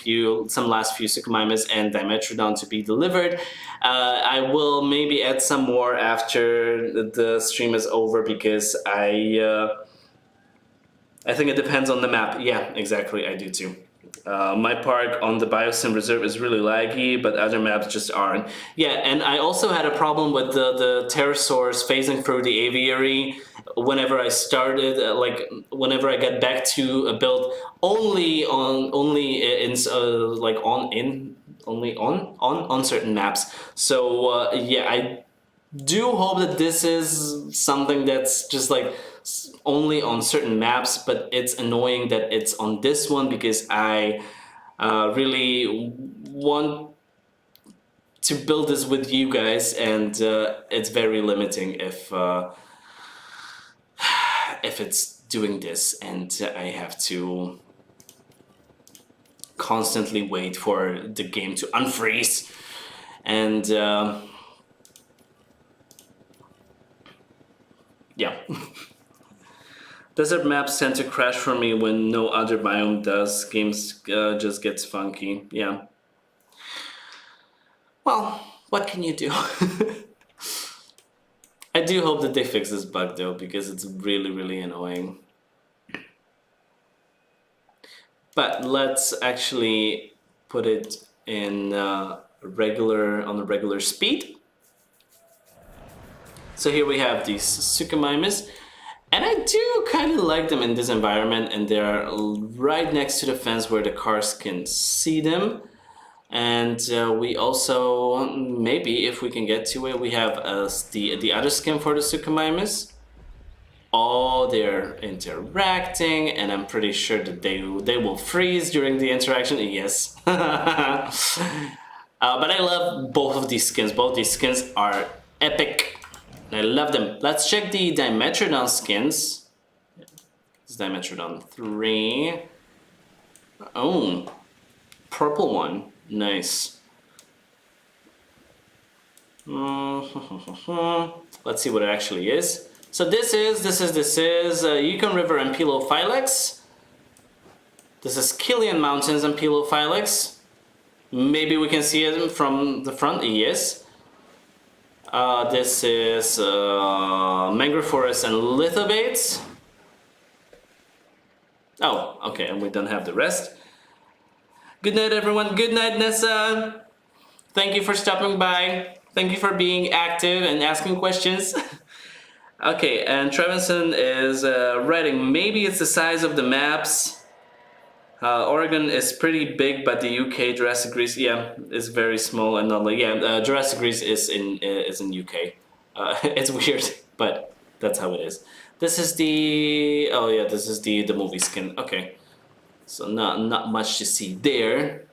last few Suchomimus and Dimetrodon to be delivered. I will maybe add some more after the stream is over, because I think it depends on the map. Yeah, exactly, I do too. My park on the Biosim Reserve is really laggy, but other maps just aren't. Yeah, and I also had a problem with the pterosaurs phasing through the aviary whenever I started, whenever I got back to a build only on certain maps. So yeah, I do hope that this is something that's just like only on certain maps, but it's annoying that it's on this one, because I really want to build this with you guys, and it's very limiting if it's doing this, and I have to constantly wait for the game to unfreeze, and yeah. Desert maps tend to crash for me when no other biome does. Games just gets funky. Yeah. Well, what can you do? I do hope that they fix this bug though, because it's really, really annoying. But let's actually put it in on a regular speed. So here we have these Suchomimus. And I do kind of like them in this environment, and they're right next to the fence where the cars can see them. And we also, maybe if we can get to it, we have the other skin for the Suchomimus. Oh, they're interacting, and I'm pretty sure that they will freeze during the interaction. Yes. But I love both of these skins. Both these skins are epic. I love them. Let's check the Dimetrodon skins. It's Dimetrodon 3. Oh, purple one. Nice. Let's see what it actually is. So this is Yukon River Ampelophylex. This is Killian Mountains Ampelophylex. Maybe we can see it from the front. Yes. This is Mangrove Forest and Lithobates. Oh, okay, and we don't have the rest. Good night, everyone. Good night, Nessa. Thank you for stopping by. Thank you for being active and asking questions. Okay, and Trevinson is writing, maybe it's the size of the maps. Oregon is pretty big, but the UK Jurassic Greece, yeah, is very small, and not like, yeah, Jurassic Greece is in UK. It's weird, but that's how it is. This is the, oh yeah, this is the movie skin. Okay, so not much to see there.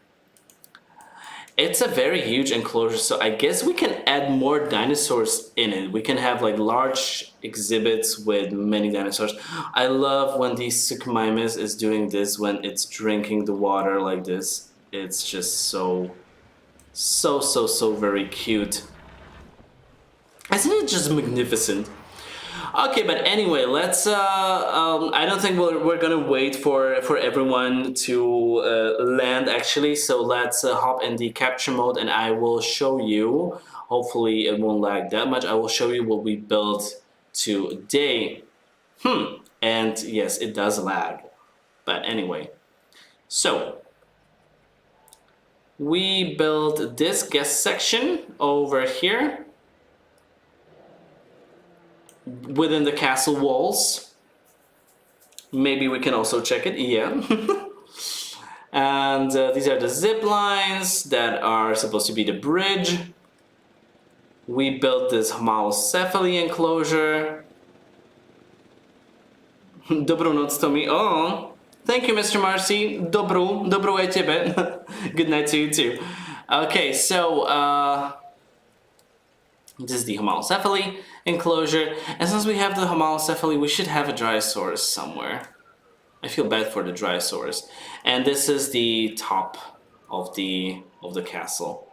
It's a very huge enclosure, so I guess we can add more dinosaurs in it. We can have like large exhibits with many dinosaurs. I love when the Suchomimus is doing this, when it's drinking the water like this. It's just so very cute. Isn't it just magnificent? Okay, but anyway, let's. I don't think we're gonna wait for everyone to land actually. So let's hop in the capture mode, and I will show you. Hopefully, it won't lag that much. I will show you what we built today. And yes, it does lag, but anyway. So we built this guest section over here, within the castle walls. Maybe we can also check it, yeah. And these are the zip lines that are supposed to be the bridge. We built this homalocephaly enclosure. Dobrou noc, Tommy. Oh, thank you, Mr. Marcy. Dobrou aj tebe. Good night to you too. Okay, so this is the homalocephaly enclosure. And since we have the homalocephaly, we should have a Dryosaurus somewhere. I feel bad for the Dryosaurus. And this is the top of the castle.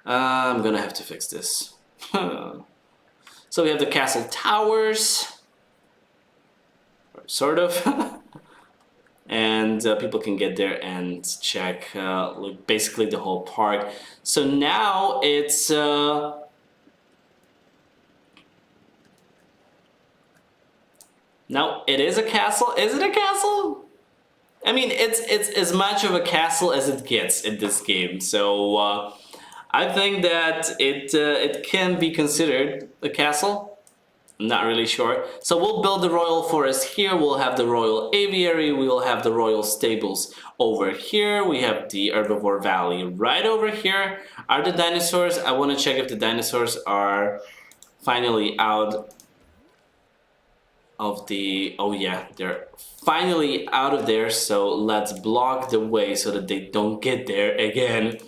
I'm gonna have to fix this. So we have the castle towers. Sort of. And people can get there and check like basically the whole park. So now it's now it is a castle. Is it a castle? I mean, it's as much of a castle as it gets in this game. So I think that it can be considered a castle. I'm not really sure. So we'll build the royal forest here. We'll have the royal aviary. We will have the royal stables over here. We have the herbivore valley right over here. Are the dinosaurs? I want to check if the dinosaurs are finally out of the... Oh yeah, they're finally out of there. So let's block the way so that they don't get there again.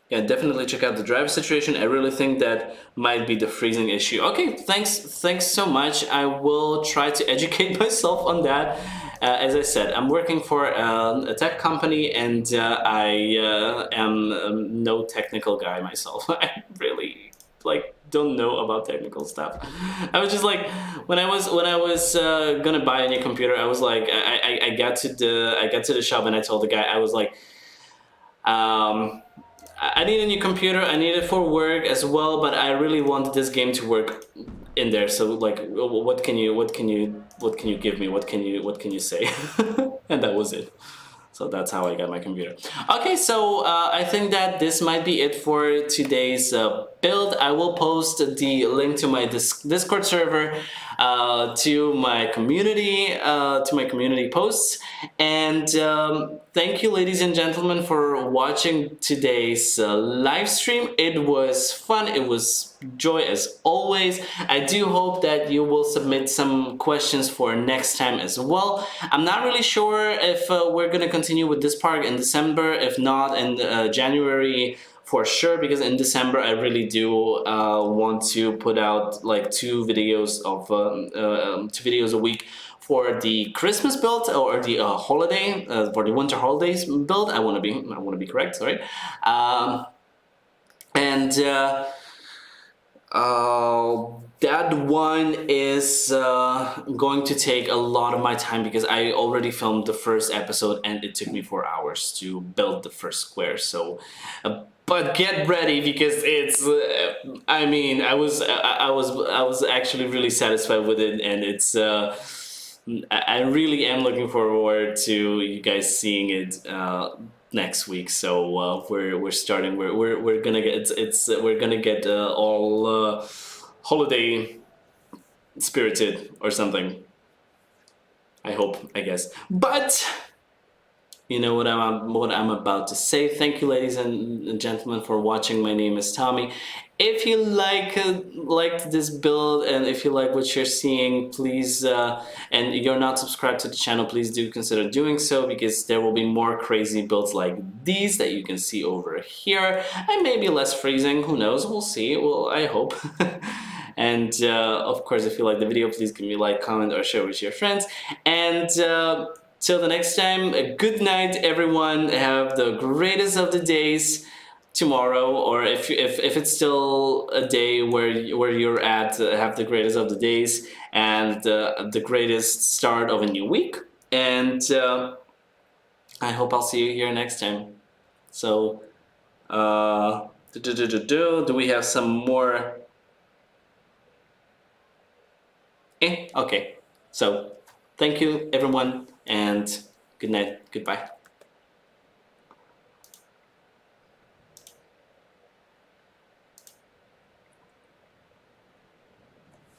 Yeah, definitely check out the driver situation. I really think that might be the freezing issue. Okay, thanks so much. I will try to educate myself on that. As I said, I'm working for a tech company, and I am no technical guy myself. I really don't know about technical stuff. I was just like, when I was gonna buy a new computer, I was like, I got to the shop and I told the guy, I was like, I need a new computer. I need it for work as well, but I really want this game to work in there. So like, what can you give me? What can you say? And that was it. So that's how I got my computer. Okay, so I think that this might be it for today's build. I will post the link to my Discord server, to my community posts, and thank you, ladies and gentlemen, for watching today's live stream. It was fun. It was joy as always. I do hope that you will submit some questions for next time as well. I'm not really sure if we're gonna continue with this park in December. If not, in January for sure, because in December I really do want to put out like two videos a week for the Christmas build, or the holiday, for the winter holidays build. I want to be correct. Sorry. That one is going to take a lot of my time, because I already filmed the first episode and it took me 4 hours to build the first square. So, but get ready, because it's. I mean, I was actually really satisfied with it, and it's. I really am looking forward to you guys seeing it next week. So we're starting. We're gonna get we're gonna get all holiday spirited or something. I hope, I guess. But you know what I'm about to say. Thank you, ladies and gentlemen, for watching. My name is Tommy. If you liked this build, and if you like what you're seeing, please, and you're not subscribed to the channel, please do consider doing so, because there will be more crazy builds like these that you can see over here, and maybe less freezing. Who knows? We'll see. Well, I hope. And of course, if you like the video, please give me a like, comment, or share with your friends. And till the next time, good night, everyone. Have the greatest of the days tomorrow, or if it's still a day where you're at, have the greatest of the days, and the greatest start of a new week. And I hope I'll see you here next time. So do we have some more? Okay, so thank you, everyone, and good night, goodbye.